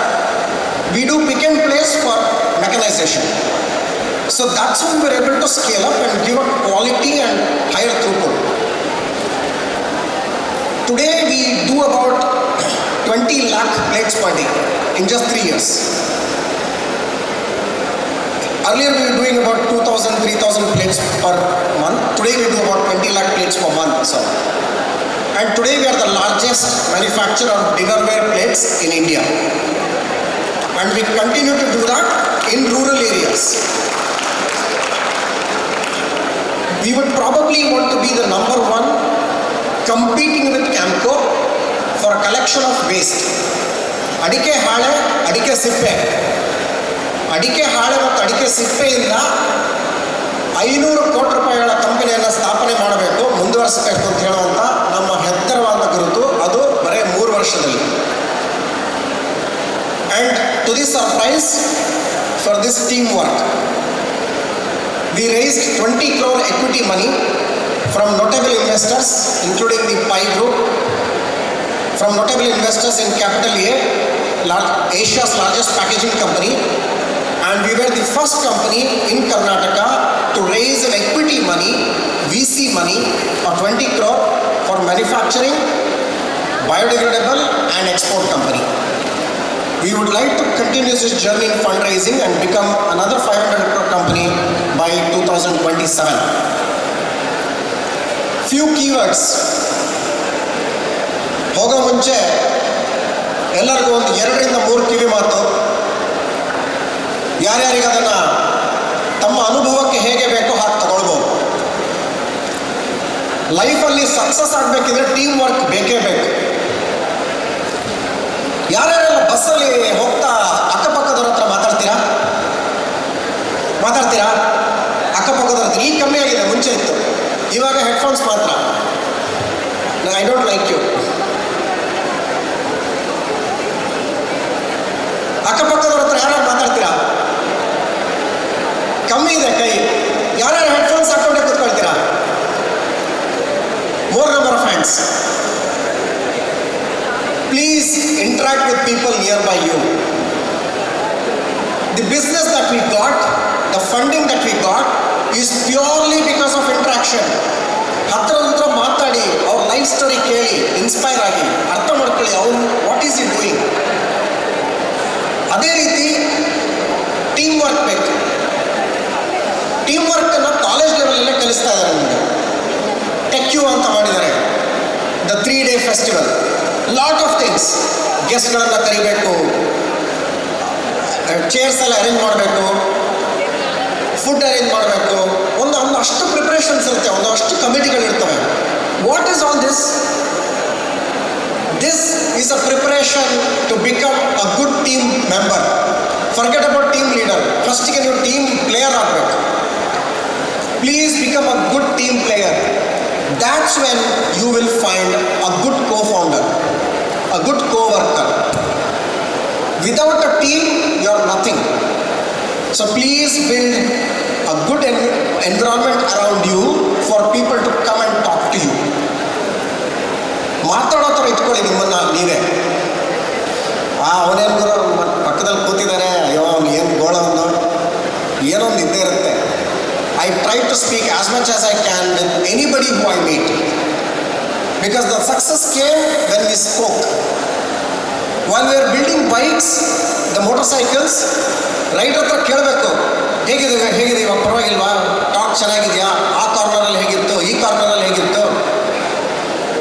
We do pick and place for mechanization. So that's how we were able to scale up and give a quality and higher throughput. Today we do about 20 lakh plates per day in just 3 years. Earlier we were doing about 2,000, 3,000 plates per month. Today we do about 20 lakh plates per month. And today we are the largest manufacturer of dinnerware plates in India. And we continue to do that in rural areas. We would probably want to be the number one, competing with Camco for collection of waste. ಅಡಿಕೆ ಹಾಳೆ, ಅಡಿಕೆ ಸಿಪ್ಪೆ. ಅಡಿಕೆ ಹಾಳೆ ಮತ್ತು ಅಡಿಕೆ ಸಿಪ್ಪೆಯಿಂದ 500 ಕೋಟಿ ರೂಪಾಯಿಗಳ ಕಂಪನಿಯನ್ನು ಸ್ಥಾಪನೆ ಮಾಡಬೇಕು, ಮುಂದುವರಿಸಬೇಕು ಅಂತ ಹೇಳುವಂಥ ನಮ್ಮ ಹೆತ್ತರವಾದ ಗುರುತು ಅದು ಬರೀ 3 ವರ್ಷದಲ್ಲಿ. And to the surprise for this teamwork, we raised 20 crore equity money from notable investors, including the Pi Group, from notable investors in Capital A, Asia's largest packaging company, and we were the first company in Karnataka to raise an equity money, VC money, of 20 crore for manufacturing, biodegradable and export company. We would like to continue this journey in fundraising and become another 500 crore company by 2027. Few keywords. ಹೋಗೋ ಮುಂಚೆ ಎಲ್ಲರಿಗೂ ಒಂದು 2ರಿಂದ 3 ಕಿವಿ ಮಾತು. ಯಾರ್ಯಾರಿಗೆ ಅದನ್ನು ತಮ್ಮ ಅನುಭವಕ್ಕೆ ಹೇಗೆ ಬೇಕೋ ಹಾಗೆ ತಗೊಳ್ಬೋದು. ಲೈಫಲ್ಲಿ ಸಕ್ಸಸ್ ಆಗಬೇಕಿದ್ರೆ ಟೀಮ್ ವರ್ಕ್ ಬೇಕೇ ಬೇಕು. ಯಾರ್ಯಾರೆಲ್ಲ ಬಸ್ಸಲ್ಲಿ ಹೋಗ್ತಾ ಅಕ್ಕಪಕ್ಕದವ್ರ ಹತ್ರ ಮಾತಾಡ್ತೀರಾ? ಅಕ್ಕಪಕ್ಕದವ್ರ ಹತ್ರ ಈಗ ಕಮ್ಮಿ ಆಗಿದೆ, ಮುಂಚೆ ಇತ್ತು, ಇವಾಗ ಹೆಡ್ಫೋನ್ಸ್ ಮಾತ್ರ. I don't like you. ಅಕ್ಕಪಕ್ಕದವ್ರ ಹತ್ರ ಯಾರು ಮಾತಾಡ್ತೀರಾ? ಕಮ್ಮಿ ಇದೆ ಕೈ. ಯಾರ್ಯಾರು ಹೆಡ್ಫೋನ್ಸ್ ಹಾಕೊಂಡೆ ಕೂತ್ಕೊಳ್ತೀರಾ? More number of hands. Please interact with people nearby you. The business that we got, the funding that we got is purely because of interaction. ಹತ್ರ ಮಾತಾಡಿ, ಅವ್ರ ಲೈಫ್ ಸ್ಟೋರಿ ಕೇಳಿ, ಇನ್ಸ್ಪೈರ್ ಆಗಿ, ಅರ್ಥ ಮಾಡ್ಕೊಳ್ಳಿ ಅವ್ರು ವಾಟ್ ಈಸ್ ಇ ಡೂಯಿಂಗ್. ಅದೇ ರೀತಿ ಟೀಮ್ ವರ್ಕ್ ಬೇಕು. ಟೀಮ್ ವರ್ಕನ್ನು ಕಾಲೇಜ್ ಲೆವೆಲಲ್ಲೇ ಕಲಿಸ್ತಾ ಇದ್ದಾರೆ ನಮಗೆ. ಟೆಕ್ಯೂ ಅಂತ ಮಾಡಿದ್ದಾರೆ, the 3-day festival. Lot of things. ಗೆಸ್ಟ್ಗಳನ್ನು ಕರಿಬೇಕು, ಚೇರ್ಸ್ ಎಲ್ಲ ಅರೇಂಜ್ ಮಾಡಬೇಕು, ಫುಡ್ ಅರೇಂಜ್ ಮಾಡಬೇಕು. ಒಂದು ಅಷ್ಟು ಪ್ರಿಪ್ರೇಷನ್ಸ್ ಇರುತ್ತೆ. ಒಂದು What is all this? This is a preparation to become a good team member. Forget about team leader. First you can team player ಆಗ್ಬೇಕು. Please become a good team player. That's when you will find a good co-founder, a good co-worker. Without a team, you are nothing. So please build a good environment around you for people to come and talk to you. ಮಾತಾಡೋ ಥರ ಇಟ್ಕೊಳ್ಳಿ ನಿಮ್ಮನ್ನ ನೀವೇ. ಅವನೇನು ಗುರು ಪಕ್ಕದಲ್ಲಿ ಕೂತಿದ್ದಾರೆ, ಅಯ್ಯೋ ಅವ್ನು ಏನು ಗೋಳವನು ಏನೊಂದು ಇದ್ದೇ ಇರುತ್ತೆ. I try to speak as much as I can with anybody who I meet. Because the success came when we spoke. While we are building bikes, the motorcycles, right ಹತ್ರ ಕೇಳಬೇಕು, ಹೇಗಿದೆ ಇವಾಗ ಪರವಾಗಿಲ್ವಾ, ಟಾಕ್ ಚೆನ್ನಾಗಿದೆಯಾ, ಆ ಕಾರ್ನರಲ್ಲಿ ಹೇಗಿತ್ತು, ಈ ಕಾರ್ನರಲ್ಲಿ ಹೇಗಿತ್ತು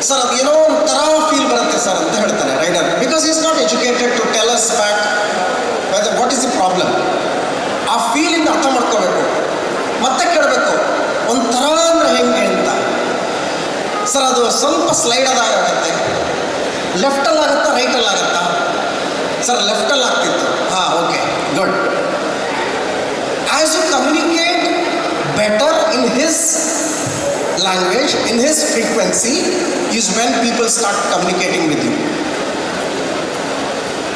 ಸರ್, ಅದು ಏನೋ ಒಂಥರ ಫೀಲ್ ಬರುತ್ತೆ ಸರ್ ಅಂತ ಹೇಳ್ತಾನೆ rider. Because is not educated to tell us back what is the problem. ಆ ಫೀಲಿಂಗ್ ಅರ್ಥ ಮಾಡ್ಕೋಬೇಕು, ಮತ್ತೆ ಕೇಳಬೇಕು ಒಂಥರ ಅಂದರೆ ಹೆಂಗೆ ಅಂತ. ಸರ್ ಅದು ಸ್ವಲ್ಪ ಸ್ಲೈಡ್ ಆಗುತ್ತೆ, ಲೆಫ್ಟಲ್ಲಿ ಆಗುತ್ತಾ ರೈಟಲ್ಲಿ ಆಗುತ್ತಾ ಸರ್, ಲೆಫ್ಟಲ್ಲಿ ಆಗ್ತಿತ್ತು, ಹಾಂ okay good. As you communicate better in his language, in his frequency, is when people start communicating with you.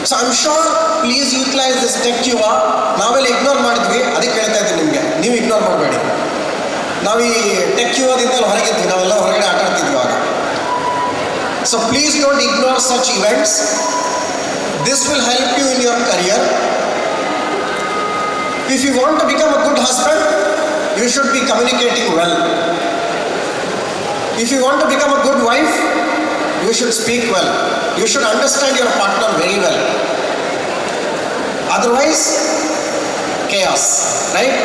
So I'm sure, please utilize this Tech YUVA. ನಾವೆಲ್ಲ ಇಗ್ನೋರ್ ಮಾಡಿದ್ವಿ, ಅದಕ್ಕೆ ಹೇಳ್ತಾ ಇದ್ದೀನಿ ನಿಮಗೆ, ನೀವು ಇಗ್ನೋರ್ ಮಾಡಬೇಡಿ. ನಾವು ಈ Tech YUVAದಿಂದ ಹೊರಗಿದ್ವಿ, ನಾವೆಲ್ಲ ಹೊರಗಡೆ ಆಟ ಆಡ್ತಿದ್ವಿ ಆಗ. So please don't ignore such events. This will help you in your career. If you want to become a good husband, you should be communicating well. If you want to become a good wife, you should speak well. You should understand your partner very well. Otherwise, chaos, right?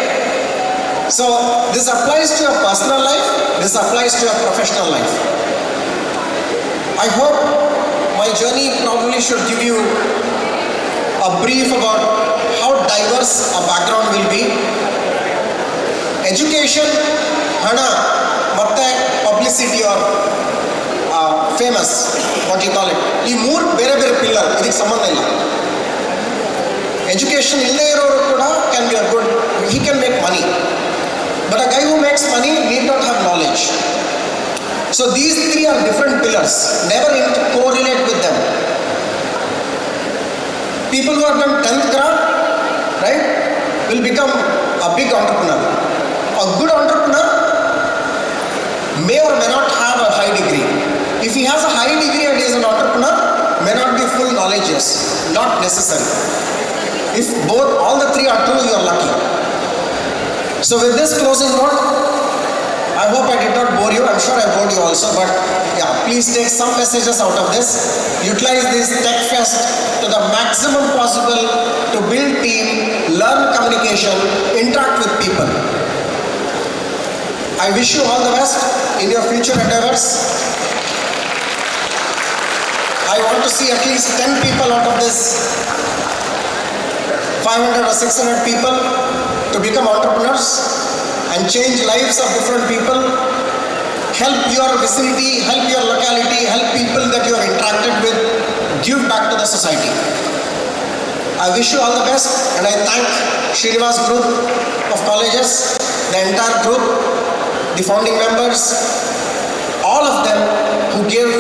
So this applies to your personal life, this applies to your professional life. I hope my journey probably should give you a brief about how diverse a background will be. Education, hana, ಮತ್ತೆ publicity or famous, what you call it, ಈ ಮೂರು ಬೇರೆ ಬೇರೆ pillar, ಇದಕ್ಕೆ ಸಂಬಂಧ ಇಲ್ಲ. Education ಇಲ್ಲದೆ ಇರೋರು ಕೂಡ can be a good, he can make money, but a Guy who makes money need not have knowledge. So these three are different pillars, never correlate with them. People who have done 10th grade, right, will become a big entrepreneur. A good entrepreneur may or may not have a high degree. If he has a high degree and he is an entrepreneur, may not be full knowledge, yes, not necessary. If both, all the three are true, you are lucky. So with this closing note, I hope I did not bore you. I'm sure I bored you also, but yeah, please take some messages out of this. Utilize this Tech Fest to the maximum possible to build team, learn communication, interact with people. I wish you all the best in your future endeavors. I want to see at least 10 people out of this 500 or 600 people to become entrepreneurs and change lives of different people, help your vicinity, help your locality, help people that you have interacted with, give back to the society. I wish you all the best, and I thank Srinivas Group of colleges, the entire group, the founding members, all of them who gave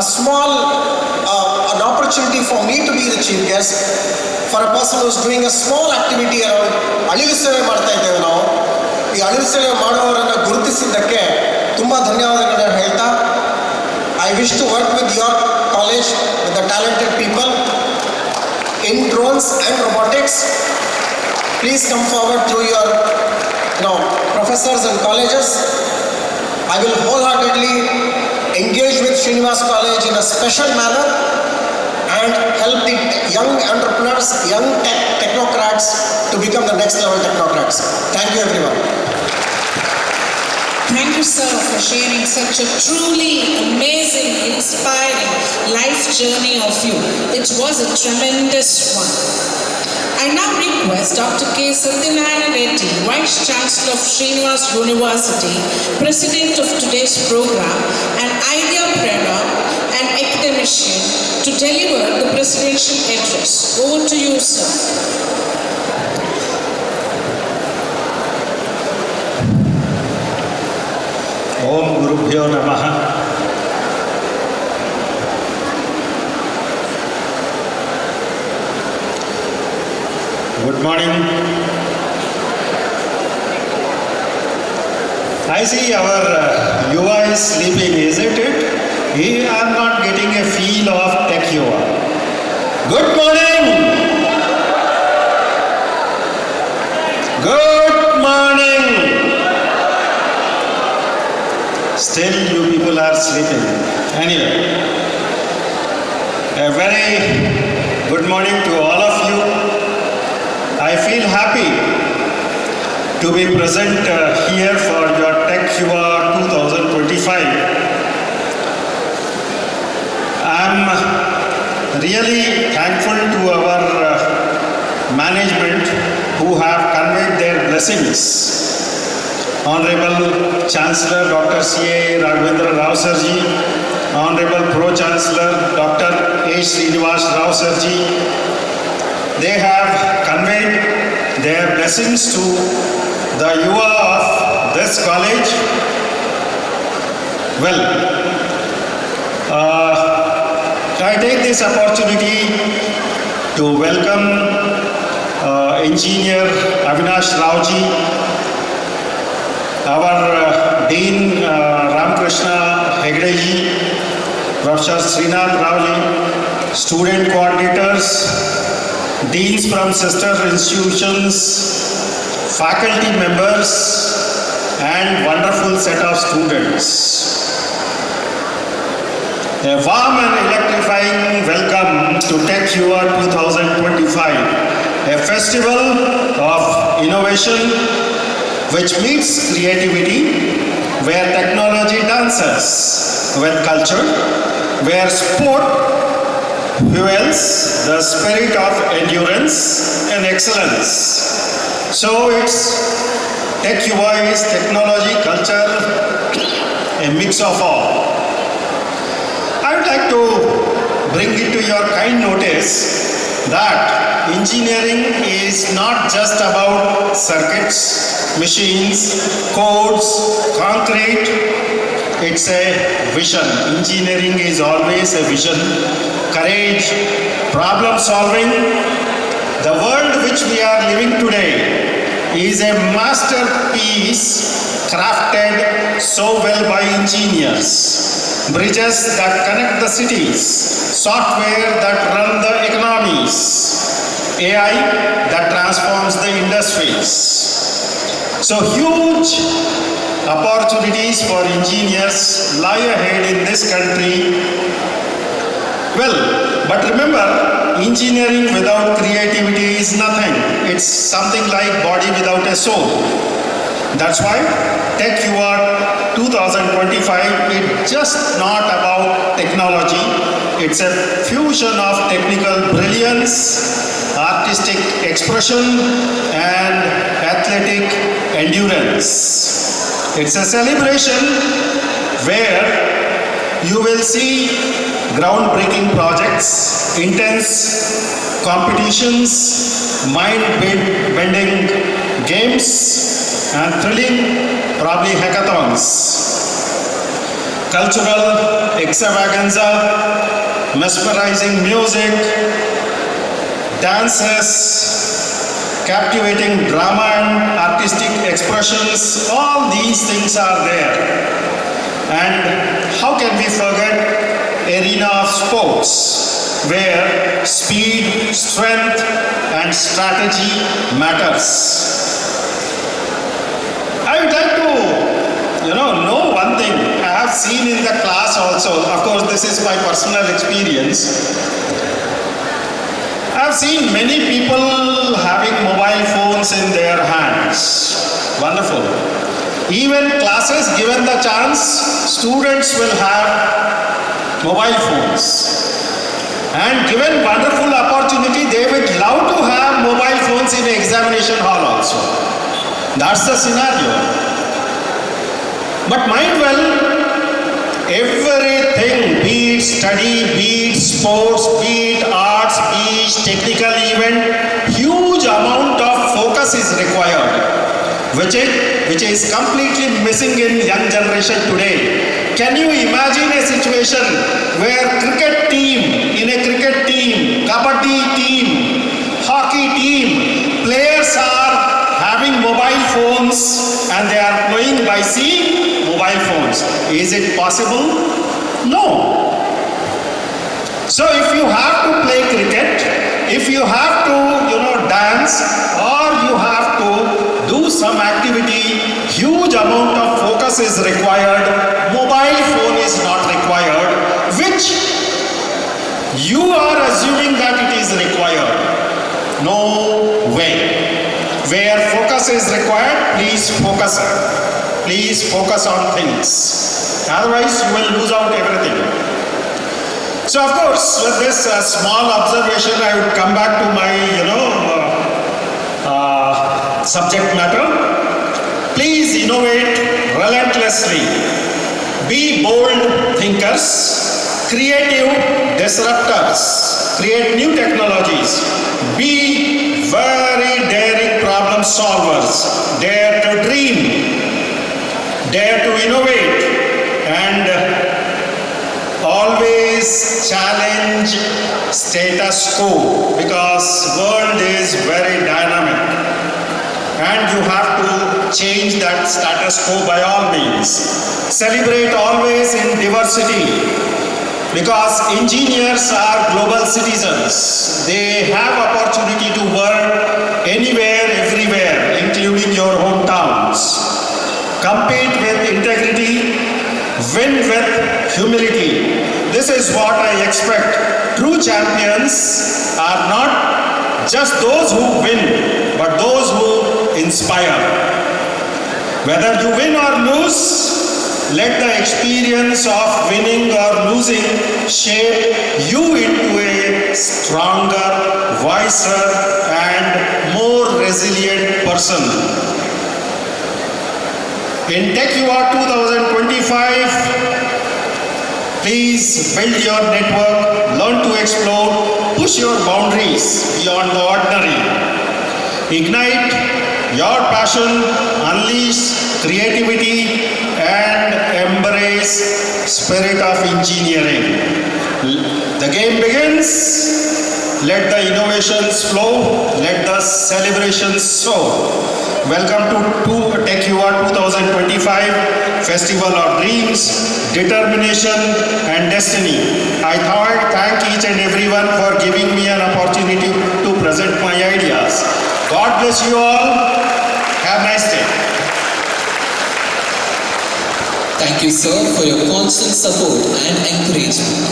a small an opportunity for me to be the chief guest for a person who is doing a small activity around ಅಳಿಲು ಸೇವೆ ಮಾಡ್ತಾ ಇದ್ದೇವೆ ನಾವು. ಈ ಅಳಿಲು ಸೇವೆ ಮಾಡುವವರನ್ನು ಗುರುತಿಸಿದ್ದಕ್ಕೆ ತುಂಬ ಧನ್ಯವಾದಗಳನ್ನು ಹೇಳ್ತಾ, I wish to work with your college, with the talented people in drones and robotics. Please come forward through your professors and colleges. I will wholeheartedly engage with Srinivas College in a special manner and help the young entrepreneurs, young technocrats to become the next level technocrats. Thank you everyone. Thank you, sir, for sharing such a truly amazing, inspiring life journey of you. It was a tremendous one. I now request Dr. K. Satyanarayana Reddy, Vice Chancellor of Srinivas University, President of today's program, an ideapreneur and academician, to deliver the presidential address. Over to you, sir. Om Gurubhyo Namaha. Good morning. I see our YUVA is sleeping, isn't it? We are not getting a feel of Tech YUVA. Good morning. Good morning. Still you people are sleeping. Anyway, a very good morning to all of you. I feel happy to be present here for your Tech YUVA 2025. I'm really thankful to our management who have conveyed their blessings. Honorable Chancellor Dr. C.A. Raghavendra Rao Sirji, Honorable Pro-Chancellor Dr. A. Srinivas Rao Sirji, they have conveyed their blessings to the YUVA of this college. Well, I take this opportunity to welcome Engineer Avinash Raoji, our Dean Ramakrishna Hegdeji, Professor Srinath Raoji, student coordinators, deans from sister institutions, faculty members, and wonderful set of students. A warm and electrifying welcome to Tech YUVA 2025, a festival of innovation which meets creativity, where technology dances with culture, where sport fuels the spirit of endurance and excellence. So it's Tech YUVA is technology, culture, a mix of all. I would like to bring it to your kind notice that engineering is not just about circuits, machines, codes, concrete. It's a vision. Engineering is always a vision, courage, problem solving. The world which we are living today is a masterpiece crafted so well by engineers. Bridges that connect the cities, software that run the economies, AI that transforms the industries. So huge opportunities for engineers lie ahead in this country. Well, but remember, engineering without creativity is nothing. It's something like body without a soul. That's why Tech YUVA 2025 is just not about technology. It's a fusion of technical brilliance, artistic expression, and athletic endurance. It's a celebration where you will see groundbreaking projects, intense competitions, mind-bending games, and thrilling, probably hackathons. Cultural extravaganza, mesmerizing music, dances, captivating drama and artistic expressions, all these things are there. And how can we forget arena of sports, where speed, strength, and strategy matters. I would like to, know one thing. I have seen in the class also, of course this is my personal experience. I have seen many people having mobile phones in their hands. Wonderful. Even classes, given the chance, students will have mobile phones. And given wonderful opportunity, they would love to have mobile phones in the examination hall also. That's the scenario. But mind well, everything, be it study, be it sports, be it arts, be it technical event, huge amount of focus is required, which is completely missing in young generation today. Can you imagine a situation where in a cricket team, kabaddi team, hockey team, players are having mobile phones and they are playing by seeing mobile phones? Is it possible? No. So if you have to play cricket, if you have to, dance, or you have to do some activity, huge amount of focus is required. Mobile phone is not required, which you are assuming that it is required. No way. Where focus is required, please focus. Please focus on things. Otherwise, you will lose out everything. So, of course, with this small observation, I would come back to my, subject matter. Please innovate relentlessly. Be bold thinkers, creative disruptors, create new technologies. Be very daring problem solvers. Dare to dream, dare to innovate, and always challenge status quo, because world is very dynamic and you have to change that status quo by all means. Celebrate always in diversity, because engineers are global citizens. They have opportunity to work anywhere, everywhere, including your hometowns. Compete with integrity, win with humility. This is what I expect. True champions are not just those who win, but those who inspire. Whether you win or lose, let the experience of winning or losing shape you into a stronger, wiser, and more resilient person. In TechUA 2025, please build your network, learn to explore, push your boundaries beyond the ordinary. Ignite your passion, unleash creativity, and embrace spirit of engineering. The game begins. Let the innovations flow. Let the celebrations soar. Welcome to TechUA 2025 Festival of Dreams, Determination, and Destiny. I thank each and everyone for giving me an opportunity to present my ideas. God bless you all. Have a nice day. Thank you, sir, for your constant support and encouragement.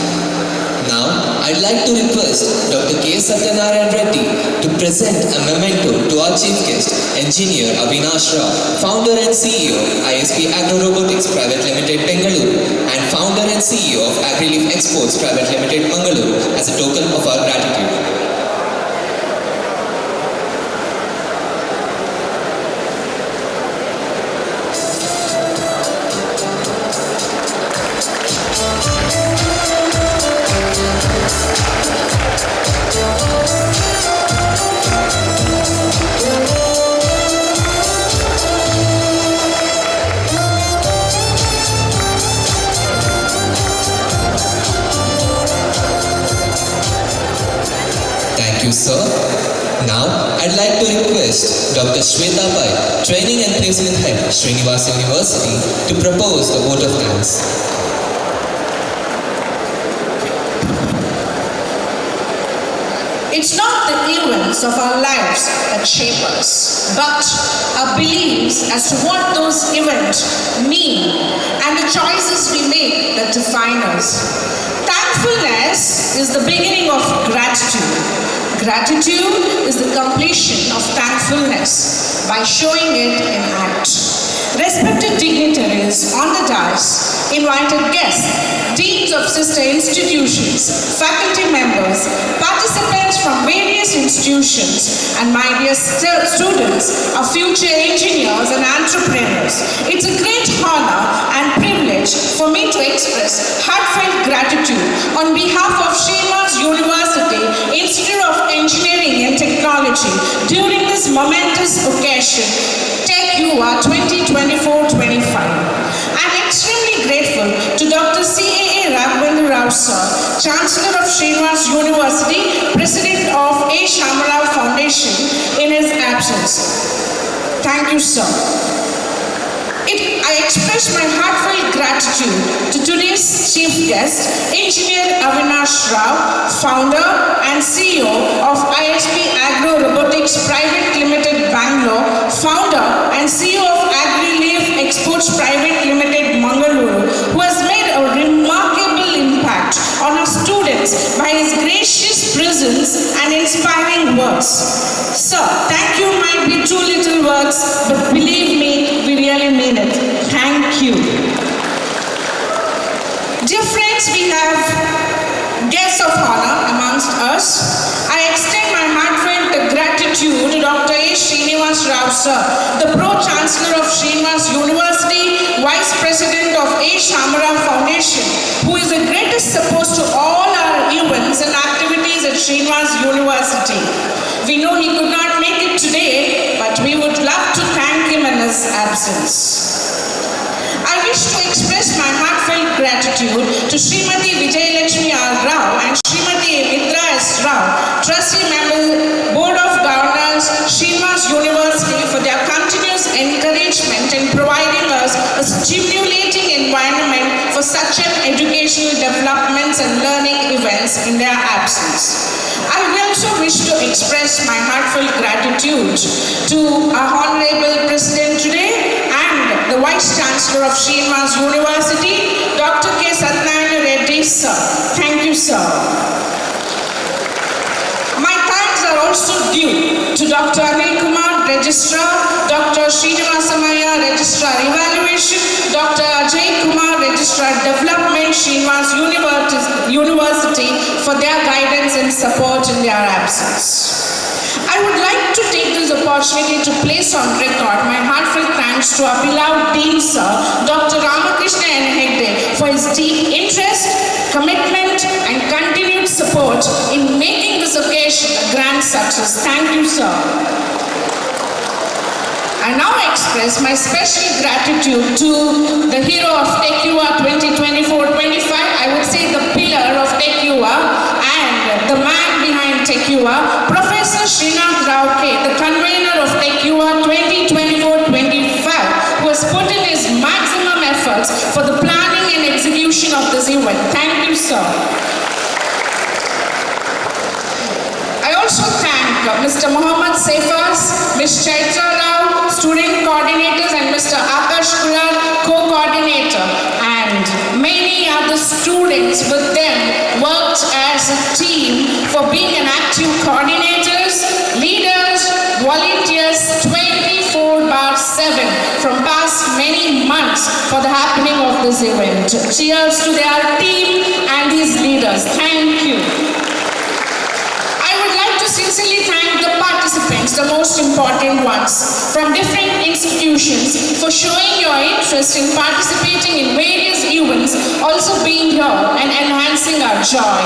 Now, I'd like to request Dr. K. Satyanarayan Reddy to present a memento to our chief guest, Engineer Avinash Rao, founder and CEO, ISP Agro Robotics Private Limited, Bengaluru, and founder and CEO of AgriLeaf Exports Private Limited, Mangaluru, as a token of our gratitude. Sir. Now, I'd like to request Dr. Shweta Pai, Training and Placement Head, Srinivas University, to propose the vote of thanks. It's not the events of our lives that shape us, but our beliefs as to what those events mean and the choices we make that define us. Thankfulness is the beginning of gratitude. Gratitude is the completion of thankfulness by showing it in act. respected dignitaries on the dais, invited guests, deans of sister institutions, faculty members, participants from various institutions, and my dear students are future engineers and entrepreneurs. It's a great honor and privilege for me to express heartfelt gratitude on behalf of Srinivas University Institute of Engineering and Technology during this momentous occasion, Tech YUVA 2024-25. I'm extremely grateful to Dr. C.A.A. Raghavendra Rao Sir, Chancellor of Srinivas University, President of A. Shamarao Foundation, in his absence. Thank you, sir. I express my heartfelt gratitude to today's chief guest, Engineer Avinash Rao, founder and CEO of ISP Agro Robotics Private Limited Bangalore, founder and CEO of AgriLeaf Exports Private Limited Mangaluru, who has made a remarkable impact on our students by his gracious presence and inspiring words. Sir, thank you might be two little words, but believe me, we really mean it. Thank you. Dear friends, we have guests of honor amongst us. I extend my heartfelt gratitude to Dr. A. Srinivas Rao Sir, the Pro-Chancellor of Srinivas University, Vice President of A. Shamarao Foundation, who is the greatest support to all our events and activities at Srinivas University. We know he could not make it today, but we would love to thank him in his absence. I wish to express my heartfelt gratitude to Srimati Vijayalakshmi R. Rao and Srimati Mitra S. Rao, Trustee Member, Board of Governors, Srinivas University, for their continuous encouragement in providing us a stimulating environment for such an educational developments and learning events in their absence. I also wish to express my heartfelt gratitude to our Honorable President today and the Vice Chancellor of Srinivas University, Dr. K. Satyanarayana Reddy, sir. Thank you, sir. My thanks are also due to Dr. Anil Kumar, Registrar, Dr. Srinivasamaya, Registrar Evaluation, Dr. Ajay Kumar, Registrar Development, Srinivas University, for their guidance and support in their absence. I would like to take this opportunity to place on record my heartfelt thanks to our beloved Dean Sir, Dr. Ramakrishna N. Hegde, for his deep interest, commitment, and continued support in making this occasion a grand success. Thank you, sir. I now express my special gratitude to the hero of Tech YUVA 2024-25, I would say the pillar of Tech YUVA and the man behind Tech YUVA, Professor Srinath Rao K, the convener of Tech YUVA 2024-25, who has put in his maximum efforts for the planning and execution of this event. Thank you, sir. I also thank Mr. Mohammad Saifas, Ms. Chaitra Rao, student coordinators, and Mr. Akash Kular, co-coordinator, and many other students with them worked as a team for being an active coordinators, leaders, volunteers 24/7 from past many months for the happening of this event. Cheers to their team and these leaders. Thank you. Sincerely thank the participants, the most important ones, from different institutions for showing your interest in participating in various events, also being here and enhancing our joy.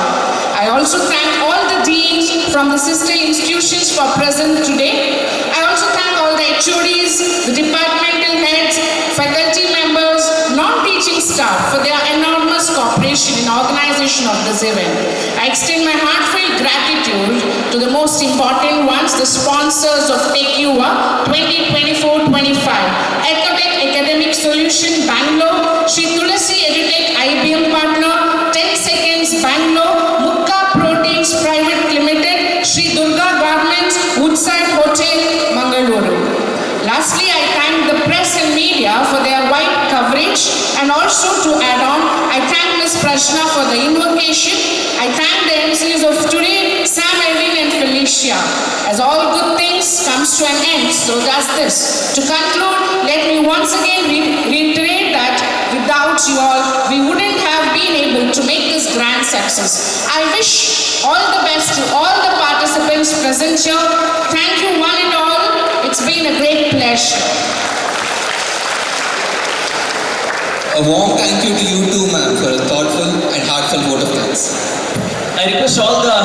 I also thank all the deans from the sister institutions for present today. I also thank all the HODs, the departmental heads, faculty members, non-teaching staff for their enormous cooperation in organization of this event. I extend my heartfelt gratitude to the most important ones, the sponsors of Tech YUVA 2024-25, Ecotech Academic Solution Bangalore, Sri Tulasi EduTech IBM Partner, 10 Seconds Bangalore, Mukka Proteins Private Limited, Sri Durga Garments, Woodside Hotel, Mangaluru. Lastly, I thank the press and media for their wide coverage, and also to add on, I thank Ms. Prashna for the invocation. I thank the MCs of today, Sam, Edwin and Felicia. As all good things comes to an end, so does this. To conclude, let me once again reiterate that without you all, we wouldn't have been able to make this grand success. I wish all the best to all the participants present here. Thank you one and all. It's been a great pleasure. A warm thank you to you too, ma'am, for a thoughtful and heartfelt vote of thanks. I request all the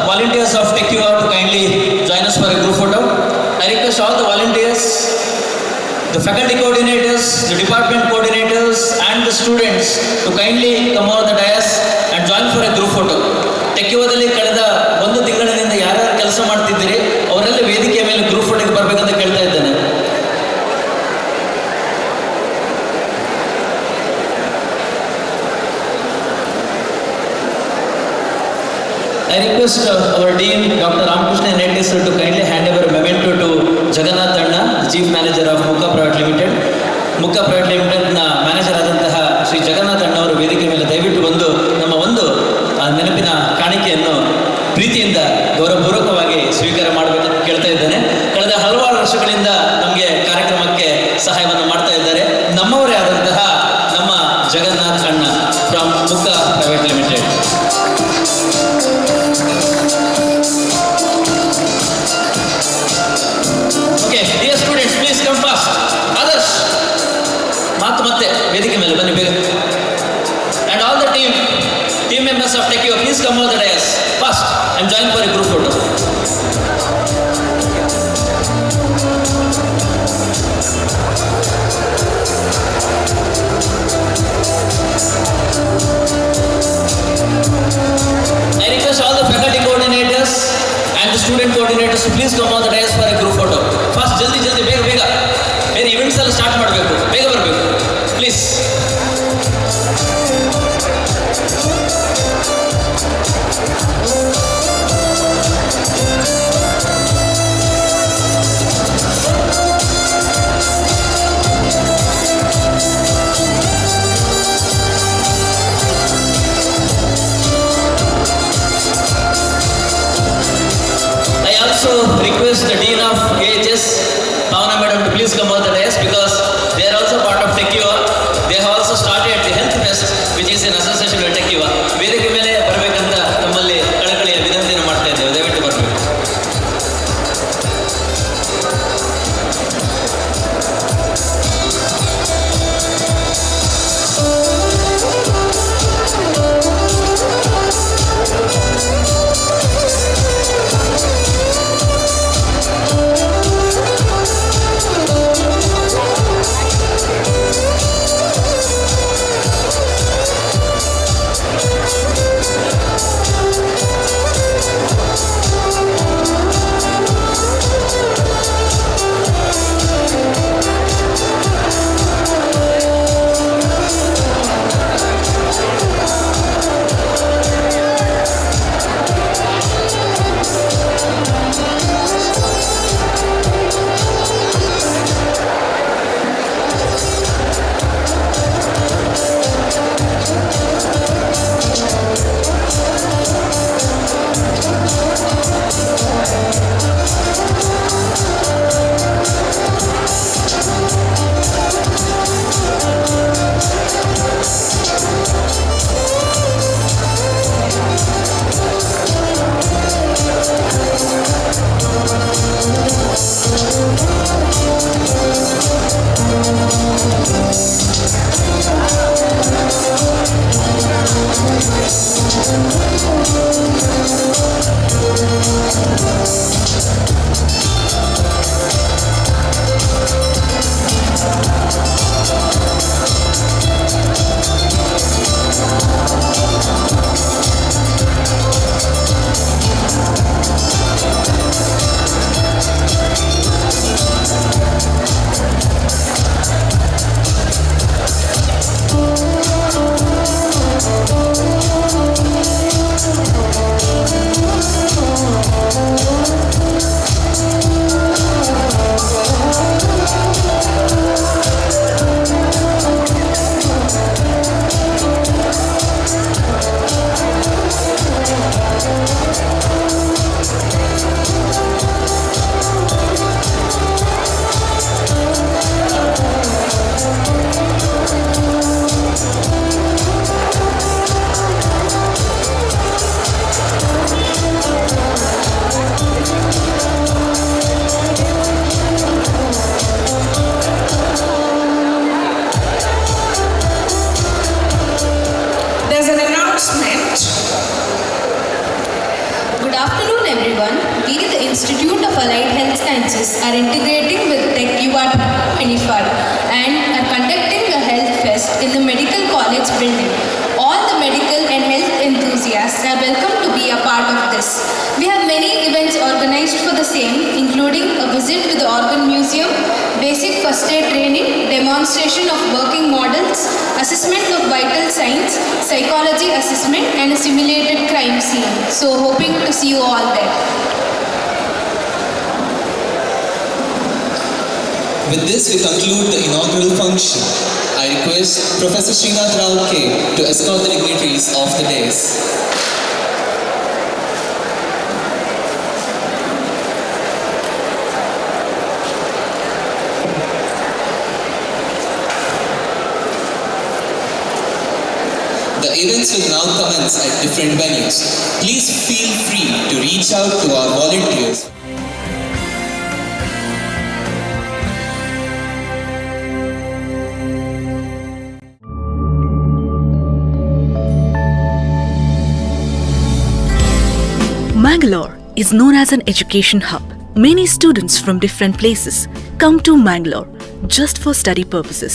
volunteers of TechUR to kindly join us for a group photo. I request all the volunteers, the faculty coordinators, the department coordinators and the students to kindly come over the dais and join for a group photo. TechURದಲ್ಲಿ ಕಳೆದ ಒಂದು ತಿಂಗಳಿನಿಂದ ಯಾರ್ಯಾರು ಕೆಲಸ ಮಾಡ್ತಿದ್ದೀರಿ ಅವರೆಲ್ಲ ವೇದಿಕೆಯ ಮೇಲೆ group ಫೋಟೋಗೆ ಬರಬೇಕಂತ ಕೇಳ್ತಾ ಇದ್ದೇನೆ. I request our Dean, Dr. Ramakrishna Reddy sir, to kindly hand over a memento to Jagannath Anna, the Chief Manager of Mukka Private Limited. Mukka Private Limited na manager ಆದಂತಹ ಶ್ರೀ ಜಗನ್ನಾಥ್ ಅಣ್ಣ ಅವರು ವೇದಿಕೆ ಮೇಲೆ ದಯವಿಟ್ಟು ಬಂದು ನಮ್ಮ ಒಂದು ನೆನಪಿನ ಕಾಣಿಕೆಯನ್ನು ಪ್ರೀತಿಯಿಂದ ಗೌರವಪೂರ್ವಕವಾಗಿ ಸ್ವೀಕಾರ ಮಾಡಬೇಕಂತ ಕೇಳ್ತಾ ಇದ್ದೇನೆ. ಕಳೆದ ಹಲವಾರು ವರ್ಷಗಳಿಂದ ನಮಗೆ ಕಾರ್ಯಕ್ರಮಕ್ಕೆ ಸಹಾಯವನ್ನು ಮಾಡ್ತಾ ಇದ್ದಾರೆ ನಮ್ಮವರೇ ಆದಂತಹ ನಮ್ಮ ಜಗನ್ನಾಥ್ ಅಣ್ಣ from Mukka private limited. Okay, dear students, please come fast. Others, ಮತ್ತೆ ವೇದಿಕೆ ಮೇಲೆ ಬನ್ನಿ ಬೇಗ. And all the team members of TechUR, please come over the dais fast and join for a group photo. I request all the faculty coordinators and the student coordinators to please come on the dais for a group photo. Fast, ಜಲ್ದಿ ಬೇಗ ಬೇಗ. ಬೇರೆ events ಎಲ್ಲ start ಮಾಡಬೇಕು, ಬೇಗ ಬರಬೇಕು please. in the Medical College building. All the medical and health enthusiasts are welcome to be a part of this. We have many events organized for the same, including a visit to the Organ Museum, basic first aid training, demonstration of working models, assessment of vital signs, psychology assessment, and a simulated crime scene. So hoping to see you all there. With this, we conclude the inaugural function. I request Professor Srinath Rao K to escort the dignitaries off the dais. The events will now commence at different venues. Please feel free to reach out to our volunteers. Mangalore is known as an education hub. Many students from different places come to Mangalore just for study purposes.